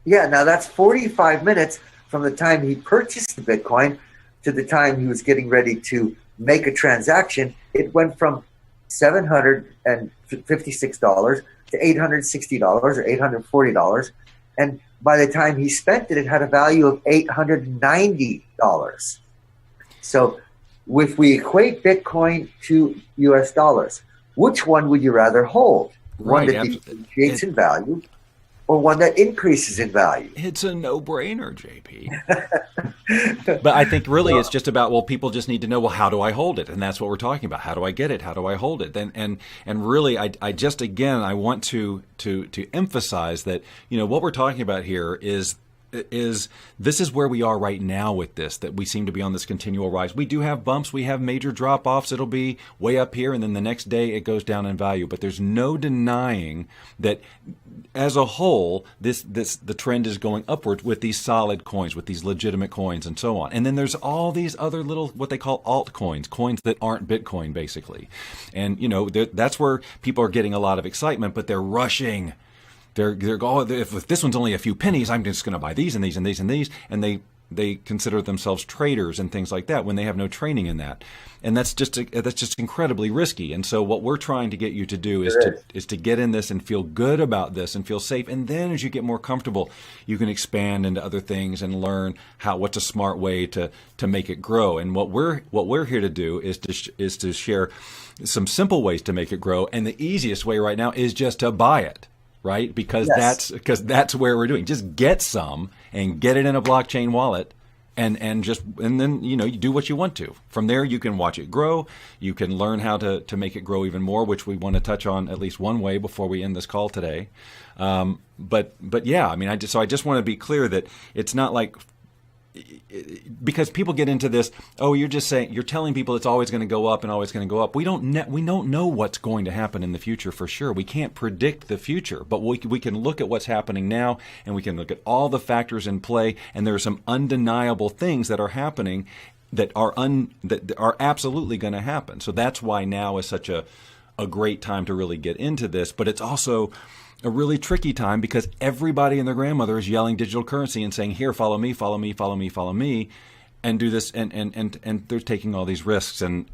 Yeah, now that's 45 minutes from the time he purchased the Bitcoin to the time he was getting ready to make a transaction. It went from $756 to $860 or $840. And by the time he spent it, it had a value of $890. So if we equate Bitcoin to US dollars, which one would you rather hold? One that depreciates in value or one that increases in value? It's a no-brainer, JP. But I think really it's just about, well, people just need to know, well, how do I hold it? And that's what we're talking about. How do I get it? How do I hold it? And really, I just, again, I want to emphasize that, you know, what we're talking about here is this is where we are right now with this, that we seem to be on this continual rise. We do have bumps. We have major drop-offs. It'll be way up here, and then the next day it goes down in value. But there's no denying that as a whole, the trend is going upward with these solid coins, with these legitimate coins and so on. And then there's all these other little, what they call altcoins, coins that aren't Bitcoin, basically. And, you know, that's where people are getting a lot of excitement, but they're rushing They're oh, if this one's only a few pennies, I'm just going to buy these and these and these and these, and they consider themselves traders and things like that when they have no training in that, and that's just incredibly risky. And so what we're trying to get you to do is to get in this and feel good about this and feel safe, and then as you get more comfortable, you can expand into other things and learn what's a smart way to make it grow. And what we're here to do is to share some simple ways to make it grow, and the easiest way right now is just to buy it. Right? Because that's where we're doing. Just get some and get it in a blockchain wallet, and then you do what you want to. From there, you can watch it grow. You can learn how to make it grow even more, which we want to touch on at least one way before we end this call today. But yeah, I mean, I just want to be clear that it's not like, because people get into this, oh, you're telling people it's always going to go up and always going to go up. We don't know what's going to happen in the future for sure. We can't predict the future, but we can look at what's happening now, and we can look at all the factors in play, and there are some undeniable things that are happening that are absolutely going to happen. So that's why now is such a great time to really get into this, but it's also a really tricky time because everybody and their grandmother is yelling digital currency and saying, here, follow me, follow me, follow me, follow me, and do this, and they're taking all these risks. And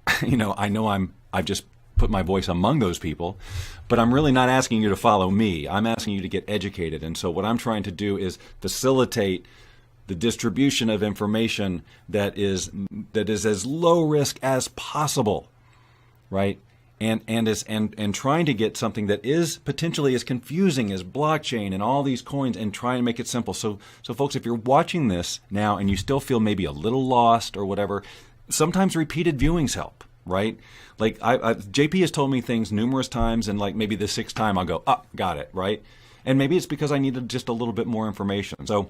I've just put my voice among those people, but I'm really not asking you to follow me. I'm asking you to get educated. And so what I'm trying to do is facilitate the distribution of information that is as low risk as possible, right? And trying to get something that is potentially as confusing as blockchain and all these coins, and trying to make it simple. So folks, if you're watching this now and you still feel maybe a little lost or whatever, sometimes repeated viewings help, right? Like JP has told me things numerous times, and like maybe the sixth time I'll go, got it, right? And maybe it's because I needed just a little bit more information. So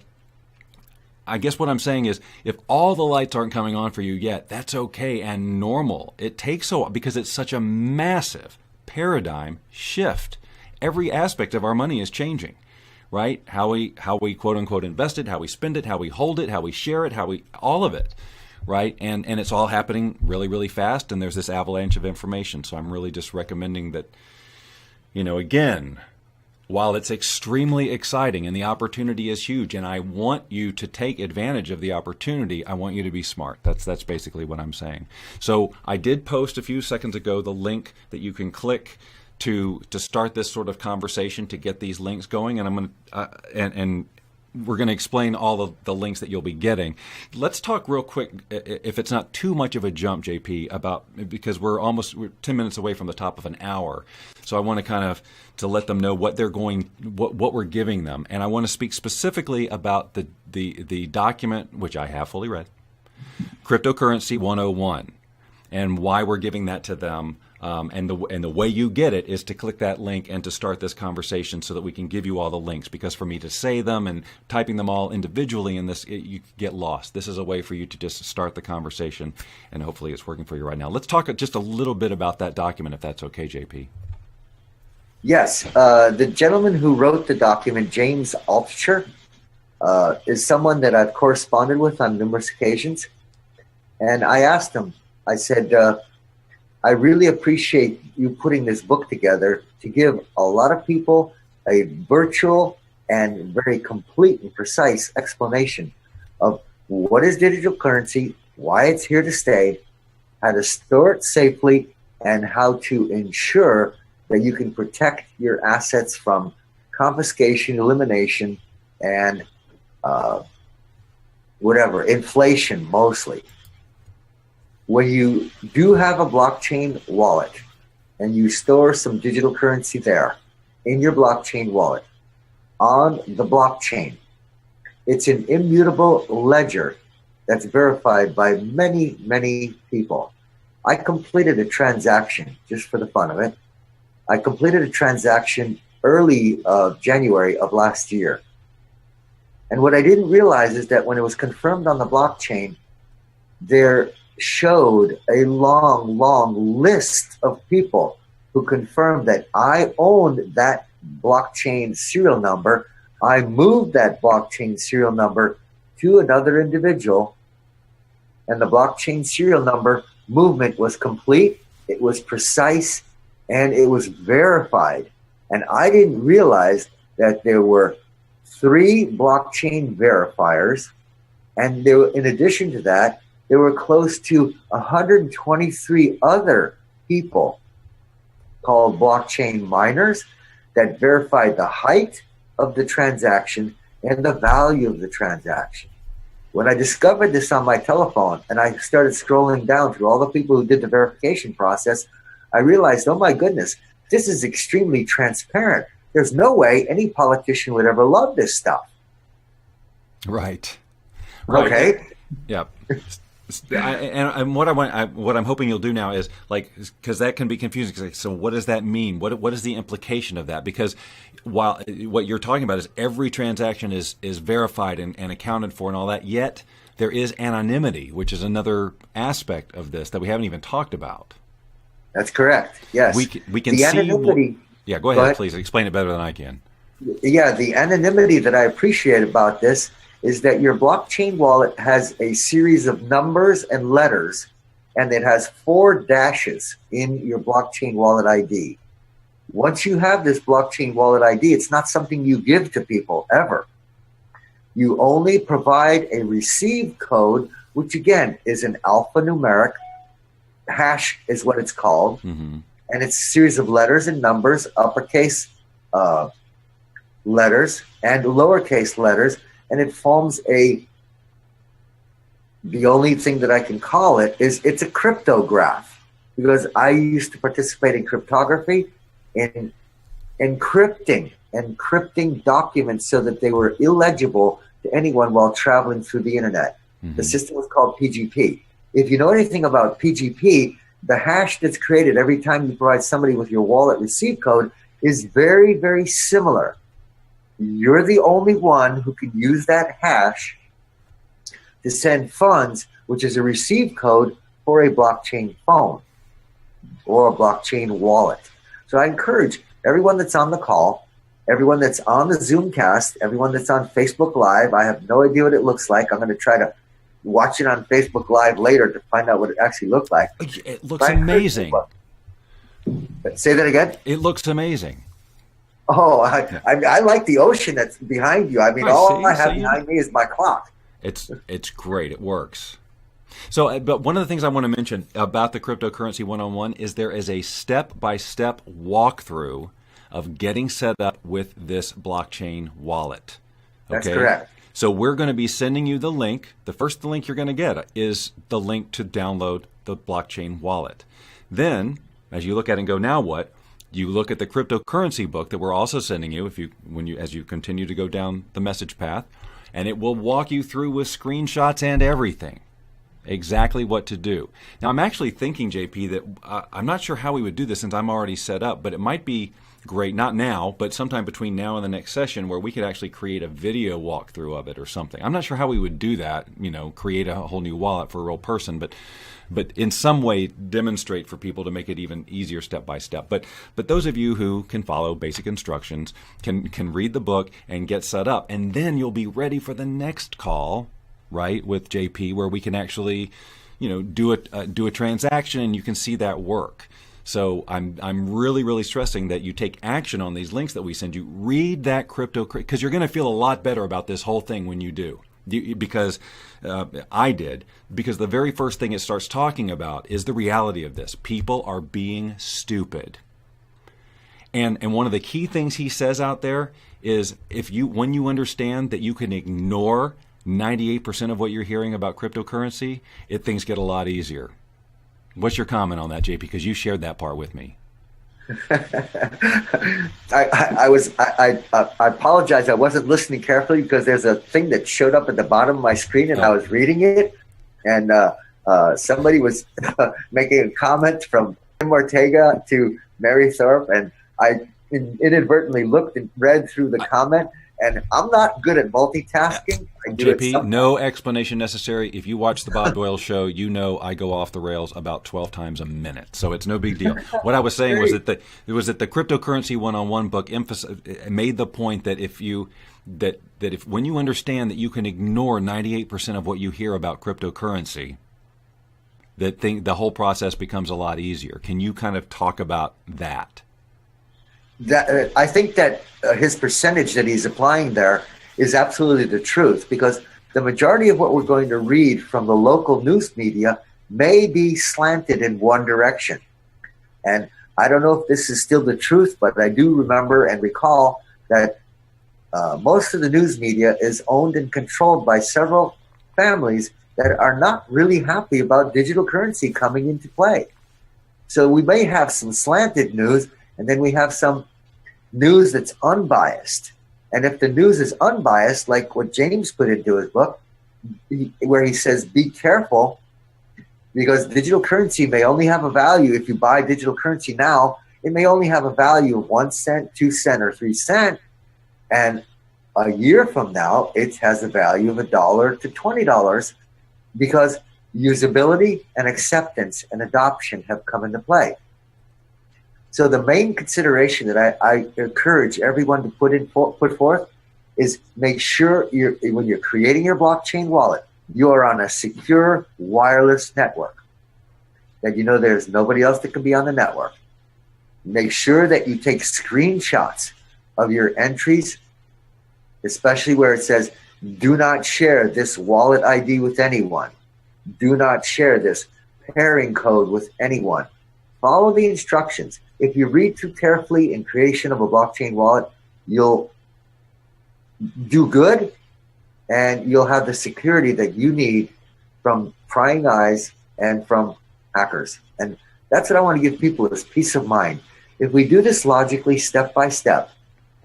I guess what I'm saying is, if all the lights aren't coming on for you yet, that's okay and normal. It takes a while because it's such a massive paradigm shift. Every aspect of our money is changing, right? How we quote unquote invest it, how we spend it, how we hold it, how we share it, all of it, right? And it's all happening really, really fast, and there's this avalanche of information. So I'm really just recommending that, again, while it's extremely exciting and the opportunity is huge, and I want you to take advantage of the opportunity, I want you to be smart. That's basically what I'm saying. So I did post a few seconds ago the link that you can click to start this sort of conversation, to get these links going, and I'm going to and we're going to explain all of the links that you'll be getting. Let's talk real quick, if it's not too much of a jump, JP, because we're 10 minutes away from the top of an hour. So I want to kind of to let them know what we're giving them. And I want to speak specifically about the document, which I have fully read, Cryptocurrency 101, and why we're giving that to them. And the way you get it is to click that link and to start this conversation, so that we can give you all the links. Because for me to say them and typing them all individually in this, you get lost. This is a way for you to just start the conversation, and hopefully it's working for you right now. Let's talk just a little bit about that document, if that's okay, JP. Yes. The gentleman who wrote the document, James Altucher, is someone that I've corresponded with on numerous occasions. And I asked him, I said, I really appreciate you putting this book together to give a lot of people a virtual and very complete and precise explanation of what is digital currency, why it's here to stay, how to store it safely, and how to ensure that you can protect your assets from confiscation, elimination, and inflation mostly. When you do have a blockchain wallet and you store some digital currency there in your blockchain wallet on the blockchain, it's an immutable ledger that's verified by many, many people. I completed a transaction just for the fun of it. I completed a transaction early January of last year. And what I didn't realize is that when it was confirmed on the blockchain, there showed a long, long list of people who confirmed that I owned that blockchain serial number. I moved that blockchain serial number to another individual, and the blockchain serial number movement was complete, it was precise, and it was verified And I didn't realize that there were 3 blockchain verifiers. And there, in addition to that, there were close to 123 other people called blockchain miners that verified the height of the transaction and the value of the transaction. When I discovered this on my telephone and I started scrolling down through all the people who did the verification process, I realized, oh my goodness, this is extremely transparent. There's no way any politician would ever love this stuff. Right. Okay. Yeah. And what I'm hoping you'll do now is, like, because that can be confusing. Like, so what does that mean? What is the implication of that? Because while what you're talking about is every transaction is verified and accounted for and all that, yet there is anonymity, which is another aspect of this that we haven't even talked about. That's correct. Yes. We can the see. Anonymity, Yeah. Go ahead, please explain it better than I can. Yeah, the anonymity that I appreciate about this is that your blockchain wallet has a series of numbers and letters, and it has 4 dashes in your blockchain wallet ID. Once you have this blockchain wallet ID, it's not something you give to people ever. You only provide a receive code, which again is an alphanumeric hash is what it's called. Mm-hmm. And it's a series of letters and numbers, uppercase letters and lowercase letters. And it forms the only thing that I can call it is it's a cryptograph, because I used to participate in cryptography, in encrypting documents so that they were illegible to anyone while traveling through the internet. Mm-hmm. The system was called PGP. If you know anything about PGP, the hash that's created every time you provide somebody with your wallet receive code is very, very similar. You're the only one who can use that hash to send funds, which is a receive code for a blockchain phone or a blockchain wallet. So I encourage everyone that's on the call, everyone that's on the Zoomcast, everyone that's on Facebook Live. I have no idea what it looks like. I'm going to try to watch it on Facebook Live later to find out what it actually looked like. It looks amazing. Say that again? It looks amazing. Oh, I like the ocean that's behind you. I mean, all I have behind me is my clock. It's great. It works. So, but one of the things I want to mention about the Cryptocurrency 101 is there is a step-by-step walkthrough of getting set up with this blockchain wallet. Okay? That's correct. So we're going to be sending you the link. The first link you're going to get is the link to download the blockchain wallet. Then, as you look at it and go, now what? You look at the cryptocurrency book that we're also sending you as you continue to go down the message path, and it will walk you through with screenshots and everything exactly what to do. Now, I'm actually thinking, JP, that I'm not sure how we would do this since I'm already set up, but it might be great, not now, but sometime between now and the next session where we could actually create a video walkthrough of it or something. I'm not sure how we would do that, create a whole new wallet for a real person, but in some way demonstrate for people to make it even easier step by step. But those of you who can follow basic instructions can read the book and get set up, and then you'll be ready for the next call, right, with JP, where we can actually, do a transaction and you can see that work. So I'm really, really stressing that you take action on these links that we send you. Read that because you're going to feel a lot better about this whole thing when you do. Because I did. Because the very first thing it starts talking about is the reality of this. People are being stupid. And one of the key things he says out there is when you understand that you can ignore 98% of what you're hearing about cryptocurrency, things get a lot easier. What's your comment on that, JP? Because you shared that part with me. I apologize. I wasn't listening carefully because there's a thing that showed up at the bottom of my screen, and I was reading it, and somebody was making a comment from Tim Ortega to Mary Thorpe, and I inadvertently looked and read through the comment. And I'm not good at multitasking. JP, no explanation necessary. If you watch the Bob Doyle show, I go off the rails about 12 times a minute. So it's no big deal. What I was saying was that the Cryptocurrency 101 book made the point that if when you understand that you can ignore 98% of what you hear about cryptocurrency, the whole process becomes a lot easier. Can you kind of talk about that? that I think that his percentage that he's applying there is absolutely the truth, because the majority of what we're going to read from the local news media may be slanted in one direction. And I don't know if this is still the truth, but I do remember and recall that most of the news media is owned and controlled by several families that are not really happy about digital currency coming into play. So we may have some slanted news, and then we have some news that's unbiased. And if the news is unbiased, like what James put into his book, where he says, be careful, because digital currency may only have a value. If you buy digital currency now, it may only have a value of 1 cent, 2 cents, or 3 cents. And a year from now, it has a value of $1 to $20, because usability and acceptance and adoption have come into play. So the main consideration that I encourage everyone to put forth is make sure when you're creating your blockchain wallet, you are on a secure wireless network, that you know there's nobody else that can be on the network. Make sure that you take screenshots of your entries, especially where it says, do not share this wallet ID with anyone. Do not share this pairing code with anyone. Follow the instructions. If you read through carefully in creation of a blockchain wallet, you'll do good, and you'll have the security that you need from prying eyes and from hackers. And that's what I want to give people, is peace of mind. If we do this logically, step by step,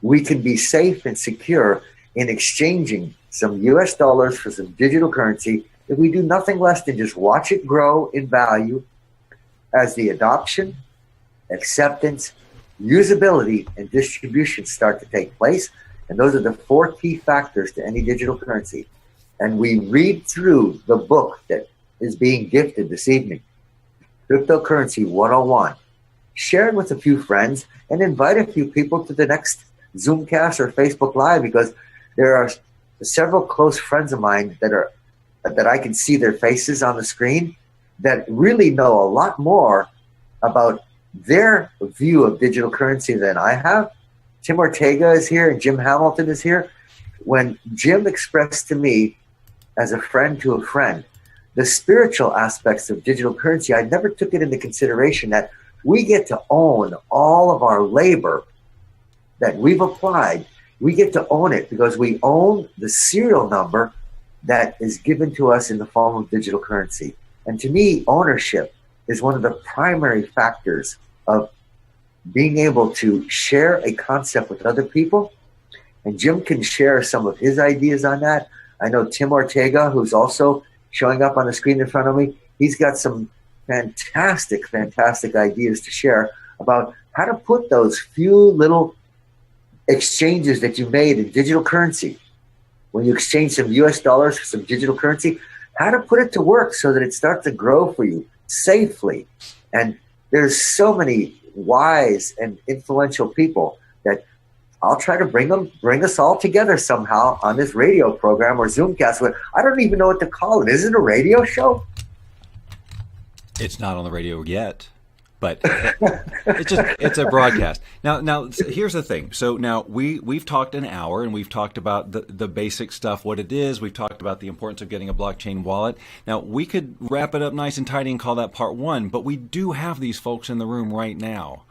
we can be safe and secure in exchanging some US dollars for some digital currency if we do nothing less than just watch it grow in value as the adoption, acceptance, usability, and distribution start to take place. And those are the 4 key factors to any digital currency. And we read through the book that is being gifted this evening, Cryptocurrency 101. Share it with a few friends and invite a few people to the next Zoomcast or Facebook Live, because there are several close friends of mine that I can see their faces on the screen that really know a lot more about their view of digital currency than I have. Tim Ortega is here and Jim Hamilton is here. When Jim expressed to me, as a friend to a friend, the spiritual aspects of digital currency, I never took it into consideration that we get to own all of our labor that we've applied. We get to own it because we own the serial number that is given to us in the form of digital currency. And to me, ownership is one of the primary factors of being able to share a concept with other people. And Jim can share some of his ideas on that. I know Tim Ortega, who's also showing up on the screen in front of me, he's got some fantastic ideas to share about how to put those few little exchanges that you made in digital currency. When you exchange some US dollars for some digital currency, how to put it to work so that it starts to grow for you safely. And there's so many wise and influential people that I'll try to bring us all together somehow on this radio program or Zoomcast. I don't even know what to call it. Is it a radio show? It's not on the radio yet, but it's a broadcast. Now here's the thing. So now we've talked an hour and we've talked about the basic stuff, what it is. We've talked about the importance of getting a blockchain wallet. Now we could wrap it up nice and tidy and call that part 1, but we do have these folks in the room right now.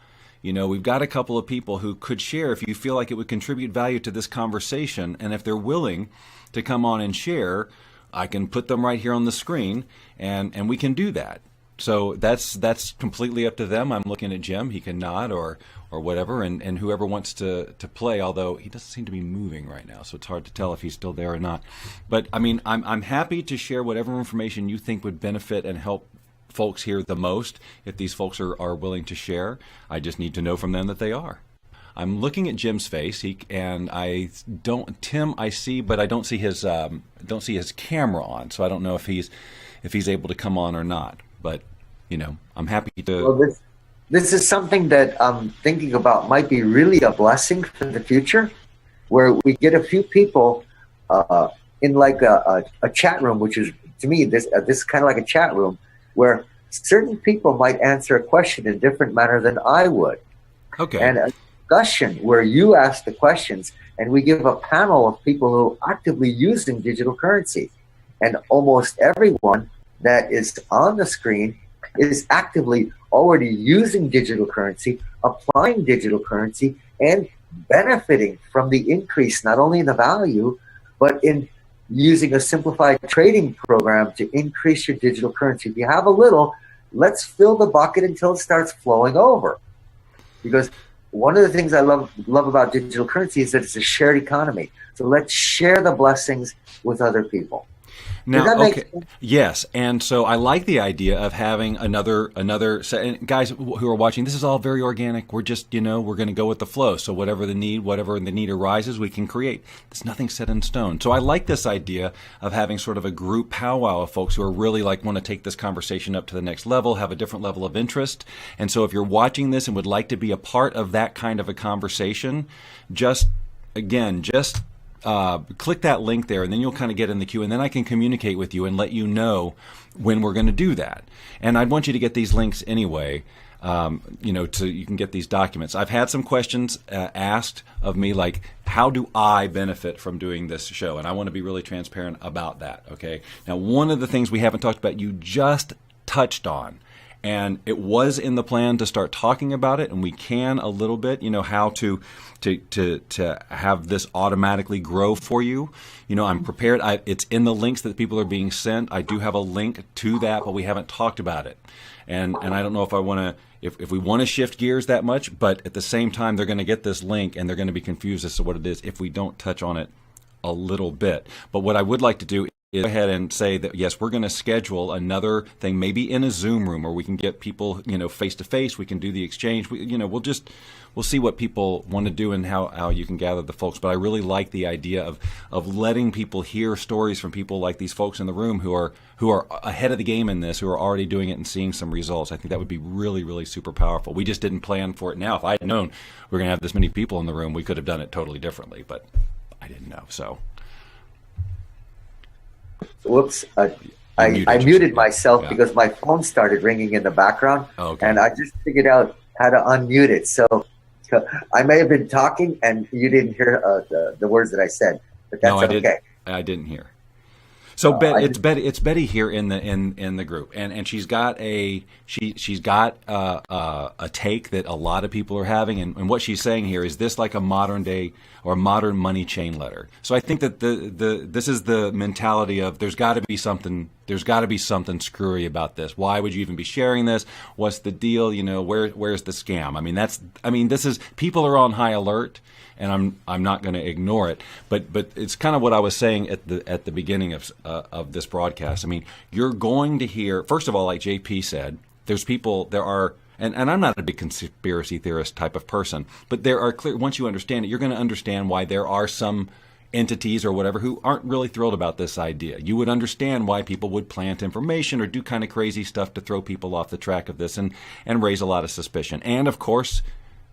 You know, we've got a couple of people who could share if you feel like it would contribute value to this conversation, and if they're willing to come on and share, I can put them right here on the screen, and we can do that. So that's completely up to them. I'm looking at Jim. He can nod or whatever, and whoever wants to play, although he doesn't seem to be moving right now, so it's hard to tell if he's still there or not. But, I mean, I'm happy to share whatever information you think would benefit and help folks here the most. If these folks are willing to share, I just need to know from them that they are. I'm looking at Jim's face, Tim I see, but I don't see his camera on, so I don't know if he's able to come on or not. But I'm happy to. Well, this is something that I'm thinking about might be really a blessing for the future, where we get a few people in like a chat room, which is, to me, this is kind of like a chat room where certain people might answer a question in a different manner than I would. Okay. And discussion where you ask the questions and we give a panel of people who are actively using digital currency. And almost everyone that is on the screen is actively already using digital currency, applying digital currency, and benefiting from the increase not only in the value, but in using a simplified trading program to increase your digital currency. If you have a little, let's fill the bucket until it starts flowing over. Because one of the things I love about digital currency is that it's a shared economy. So let's share the blessings with other people. Now, okay, yes, and so I like the idea of having another set. Guys who are watching, this is all very organic. We're just, we're going to go with the flow. So whatever the need arises, we can create. There's nothing set in stone. So I like this idea of having sort of a group powwow of folks who are really want to take this conversation up to the next level, have a different level of interest. And so if you're watching this and would like to be a part of that kind of a conversation, just click that link there, and then you'll kind of get in the queue, and then I can communicate with you and let you know when we're going to do that. And I'd want you to get these links anyway, you can get these documents. I've had some questions asked of me, like, how do I benefit from doing this show? And I want to be really transparent about that, okay? Now, one of the things we haven't talked about, you just touched on, and it was in the plan to start talking about it, and we can a little bit, how to have this automatically grow for you. I'm prepared. It's in the links that people are being sent. I do have a link to that, but we haven't talked about it. And I don't know if I want to, if we want to shift gears that much, but at the same time, they're going to get this link and they're going to be confused as to what it is if we don't touch on it a little bit. But what I would like to do is go ahead and say that, yes, we're going to schedule another thing, maybe in a Zoom room, where we can get people, face to face. We can do the exchange. We'll see what people want to do and how you can gather the folks. But I really like the idea of letting people hear stories from people like these folks in the room who are ahead of the game in this, who are already doing it and seeing some results. I think that would be really, really super powerful. We just didn't plan for it now. If I had known we were going to have this many people in the room, we could have done it totally differently. But I didn't know, so. Whoops. I muted myself because my phone started ringing in the background, and I just figured out how to unmute it. So I may have been talking and you didn't hear the words that I said, but that's okay. I didn't hear. So it's Betty here in the group, and she's got a take that a lot of people are having, and what she's saying here is this like a modern day or modern money chain letter. So I think that this is the mentality of there's got to be something screwy about this. Why would you even be sharing this? What's the deal? Where's the scam? This is, people are on high alert, and I'm not going to ignore it. But it's kind of what I was saying at the beginning of this broadcast. You're going to hear, first of all, like JP said, and I'm not a big conspiracy theorist type of person, but there are clear, once you understand it, you're going to understand why there are some entities or whatever who aren't really thrilled about this idea. You would understand why people would plant information or do kind of crazy stuff to throw people off the track of this and raise a lot of suspicion. And of course,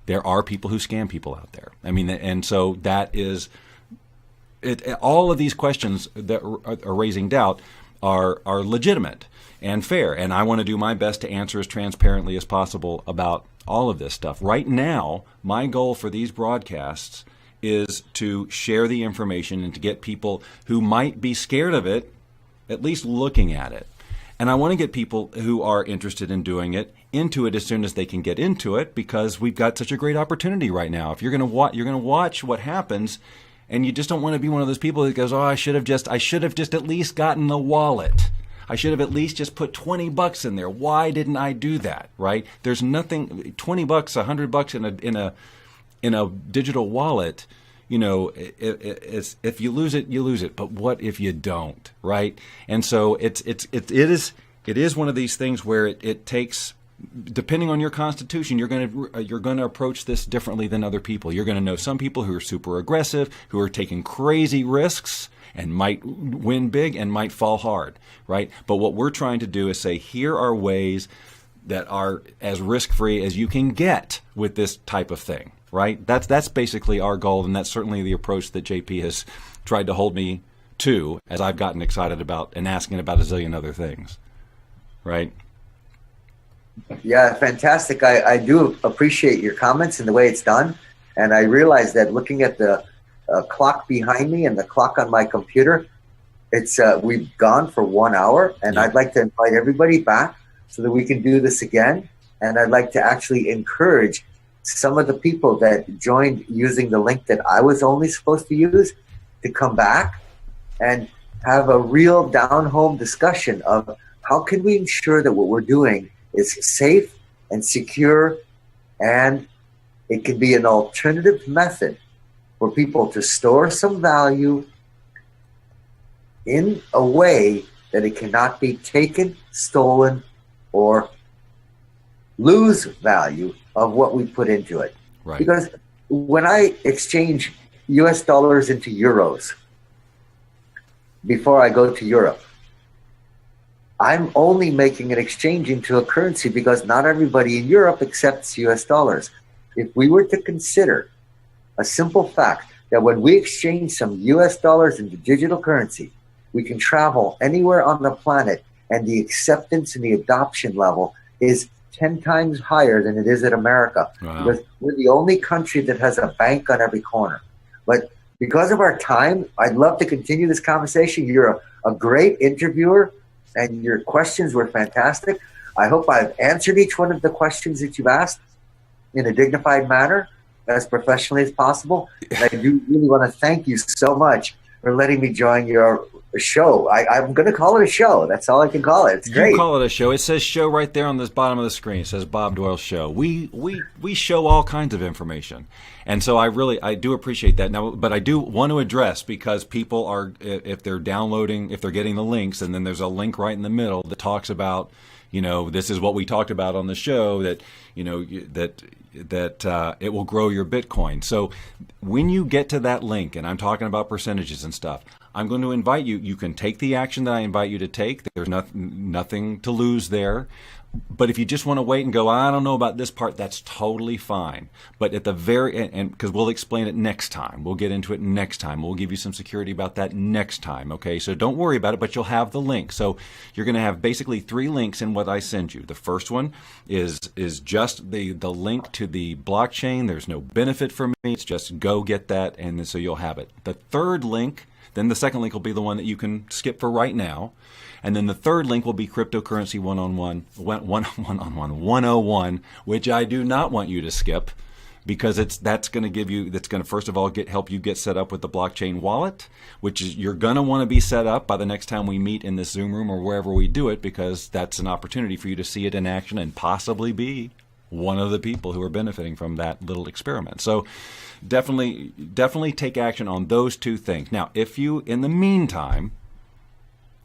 there are people who scam people out there. And so that is it. All of these questions that are raising doubt are legitimate and fair, and I want to do my best to answer as transparently as possible about all of this stuff. Right now, my goal for these broadcasts is to share the information and to get people who might be scared of it at least looking at it. And I want to get people who are interested in doing it into it as soon as they can get into it, because we've got such a great opportunity right now. If you're going to watch what happens, and you just don't want to be one of those people that goes, I should have just at least gotten the wallet. I should have at least just put $20 in there. Why didn't I do that? Right? There's nothing. $20, $100 in a digital wallet. If you lose it, you lose it. But what if you don't? Right? And so it is one of these things where it takes, depending on your constitution, you're going to approach this differently than other people. You're going to know some people who are super aggressive, who are taking crazy risks and might win big and might fall hard, right? But what we're trying to do is say, here are ways that are as risk-free as you can get with this type of thing, right? That's basically our goal, and that's certainly the approach that JP has tried to hold me to as I've gotten excited about and asking about a zillion other things, right? Yeah, fantastic. I do appreciate your comments and the way it's done. And I realized that looking at the clock behind me and the clock on my computer, it's we've gone for 1 hour, and I'd like to invite everybody back so that we can do this again. And I'd like to actually encourage some of the people that joined using the link that I was only supposed to use to come back and have a real down-home discussion of how can we ensure that what we're doing is safe and secure, and it can be an alternative method for people to store some value in a way that it cannot be taken, stolen, or lose value of what we put into it. Right. Because when I exchange US dollars into euros before I go to Europe, I'm only making an exchange into a currency because not everybody in Europe accepts US dollars. If we were to consider a simple fact that when we exchange some US dollars into digital currency, we can travel anywhere on the planet, and the acceptance and the adoption level is 10 times higher than it is in America. Wow. Because we're the only country that has a bank on every corner. But because of our time, I'd love to continue this conversation. You're a great interviewer, and your questions were fantastic. I hope I've answered each one of the questions that you've asked in a dignified manner, as professionally as possible. And I do really want to thank you so much for letting me join your show. I'm going to call it a show. That's all I can call it. It's great. You call it a show. It says show right there on the bottom of the screen. It says Bob Doyle Show. We show all kinds of information. And so I do appreciate that. Now, but I do want to address, because people are, if they're downloading, if they're getting the links, and then there's a link right in the middle that talks about, this is what we talked about on the show, that, that it will grow your Bitcoin. So when you get to that link, and I'm talking about percentages and stuff, I'm going to invite you. You can take the action that I invite you to take. There's nothing to lose there. But if you just want to wait and go, I don't know about this part, that's totally fine. But at the very end, because we'll explain it next time. We'll get into it next time. We'll give you some security about that next time. Okay, so don't worry about it, but you'll have the link. So you're going to have basically 3 links in what I send you. The first one is just the link to the blockchain. There's no benefit for me. It's just go get that, and then so you'll have it. The third link, then the second link will be the one that you can skip for right now. And then the third link will be Cryptocurrency 101, which I do not want you to skip, because that's going to first of all help you get set up with the blockchain wallet, which is you're going to want to be set up by the next time we meet in this Zoom room or wherever we do it, because that's an opportunity for you to see it in action and possibly be one of the people who are benefiting from that little experiment. So definitely take action on those 2 things. Now, if you, in the meantime,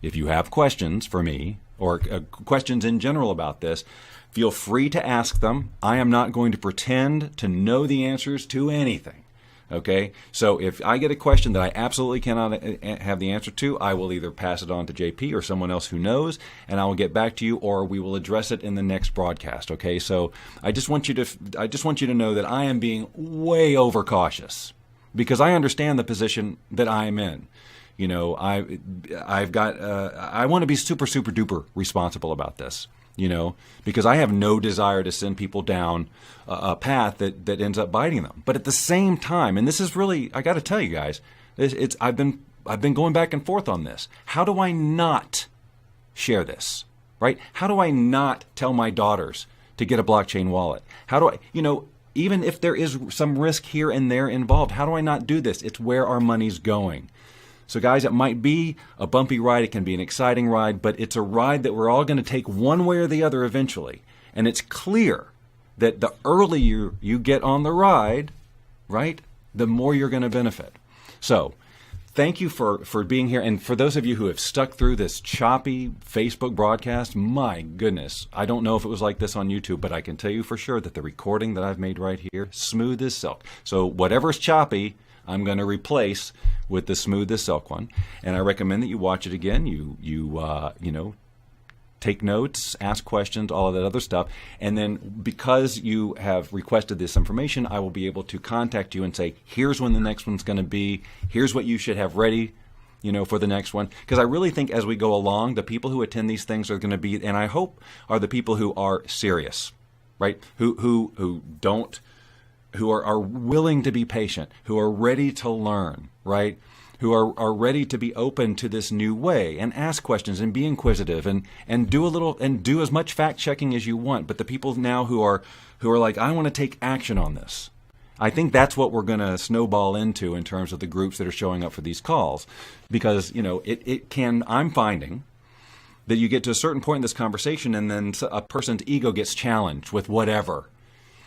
if you have questions for me, or questions in general about this, feel free to ask them. I am not going to pretend to know the answers to anything. Okay? So if I get a question that I absolutely cannot have the answer to, I will either pass it on to JP or someone else who knows, and I will get back to you, or we will address it in the next broadcast. Okay? So I just want you to know that I am being way overcautious, because I understand the position that I'm in. I want to be super, super duper responsible about this, because I have no desire to send people down a path that ends up biting them. But at the same time, and this is really, I got to tell you guys, I've been going back and forth on this. How do I not share this, right? How do I not tell my daughters to get a blockchain wallet? How do I, even if there is some risk here and there involved, how do I not do this? It's where our money's going. So guys, it might be a bumpy ride, it can be an exciting ride, but it's a ride that we're all going to take one way or the other eventually. And it's clear that the earlier you get on the ride, right, the more you're going to benefit. So thank you for being here. And for those of you who have stuck through this choppy Facebook broadcast, my goodness, I don't know if it was like this on YouTube, but I can tell you for sure that the recording that I've made right here, smooth as silk. So whatever's choppy, I'm going to replace with the smooth as silk one, and I recommend that you watch it again. You take notes, ask questions, all of that other stuff, and then because you have requested this information, I will be able to contact you and say, here's when the next one's going to be. Here's what you should have ready, for the next one. Because I really think as we go along, the people who attend these things are going to be, and I hope, are the people who are serious, right? Who don't who are willing to be patient, who are ready to learn, right? Who are ready to be open to this new way and ask questions and be inquisitive and do as much fact checking as you want. But the people now who are like, I want to take action on this. I think that's what we're going to snowball into in terms of the groups that are showing up for these calls, because I'm finding that you get to a certain point in this conversation and then a person's ego gets challenged with whatever,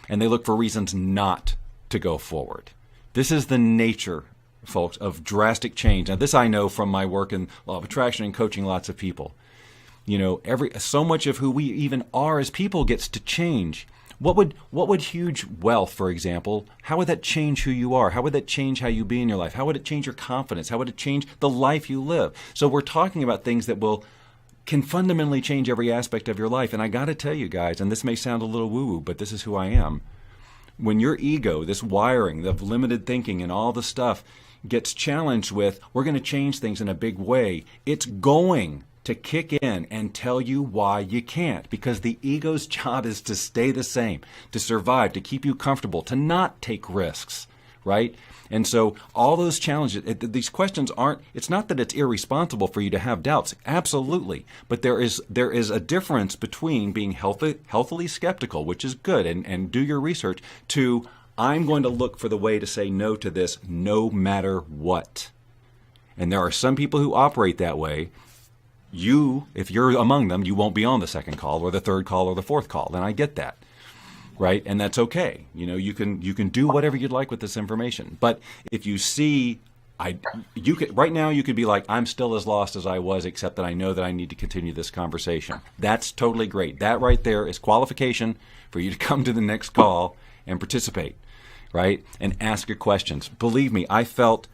and they look for reasons not to go forward. This is the nature, folks, of drastic change. Now, this I know from my work in law of attraction and coaching lots of people. So much of who we even are as people gets to change. What would huge wealth, for example, how would that change who you are? How would that change how you be in your life? How would it change your confidence? How would it change the life you live? So we're talking about things that can fundamentally change every aspect of your life. And I got to tell you guys, and this may sound a little woo-woo, but this is who I am. When your ego, this wiring of limited thinking and all the stuff gets challenged with, we're going to change things in a big way, it's going to kick in and tell you why you can't, because the ego's job is to stay the same, to survive, to keep you comfortable, to not take risks, right? And so all those challenges, these questions it's not that it's irresponsible for you to have doubts, absolutely, but there is a difference between being healthily skeptical, which is good, and do your research, to I'm going to look for the way to say no to this no matter what. And there are some people who operate that way. If you're among them, you won't be on the second call or the third call or the fourth call. And I get that, right? And that's okay. You can do whatever you'd like with this information. But if you see, right now you could be like, I'm still as lost as I was, except that I know that I need to continue this conversation. That's totally great. That right there is qualification for you to come to the next call and participate, right? And ask your questions. Believe me, I felt,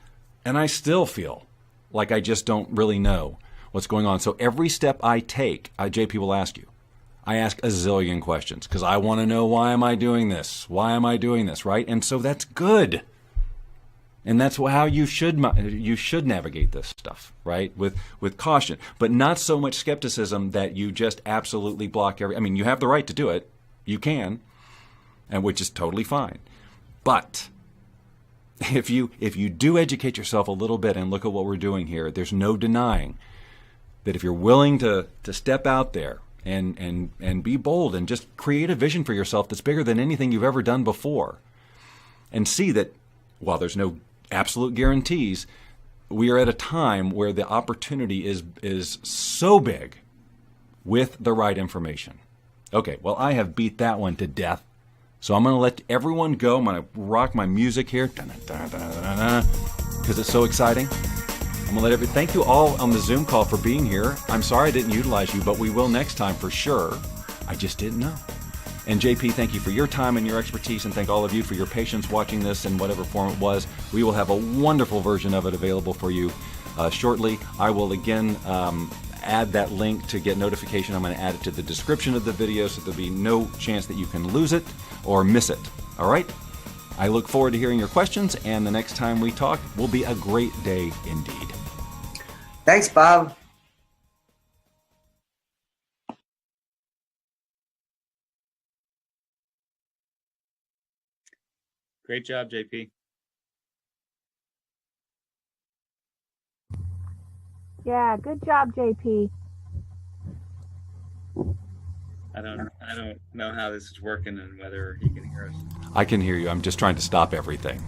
and I still feel, like I just don't really know what's going on. So every step I take, JP will ask you. I ask a zillion questions because I want to know, why am I doing this? Why am I doing this, right? And so that's good. And that's how you should navigate this stuff, right? With caution, but not so much skepticism that you just absolutely block you have the right to do it. You can, and which is totally fine. But if you do educate yourself a little bit and look at what we're doing here, there's no denying that if you're willing to step out there and be bold and just create a vision for yourself that's bigger than anything you've ever done before, and see that while there's no absolute guarantees, we are at a time where the opportunity is so big with the right information. Okay, well, I have beat that one to death, so I'm going to let everyone go. I'm going to rock my music here because it's so exciting. I'm going to thank you all on the Zoom call for being here. I'm sorry I didn't utilize you, but we will next time for sure. I just didn't know. And JP, thank you for your time and your expertise, and thank all of you for your patience watching this in whatever form it was. We will have a wonderful version of it available for you shortly. I will again add that link to get notification. I'm going to add it to the description of the video so there'll be no chance that you can lose it or miss it. All right? I look forward to hearing your questions, and the next time we talk will be a great day indeed. Thanks, Bob. Great job, JP. Yeah, good job, JP. I don't know how this is working and whether he can hear us. I can hear you. I'm just trying to stop everything.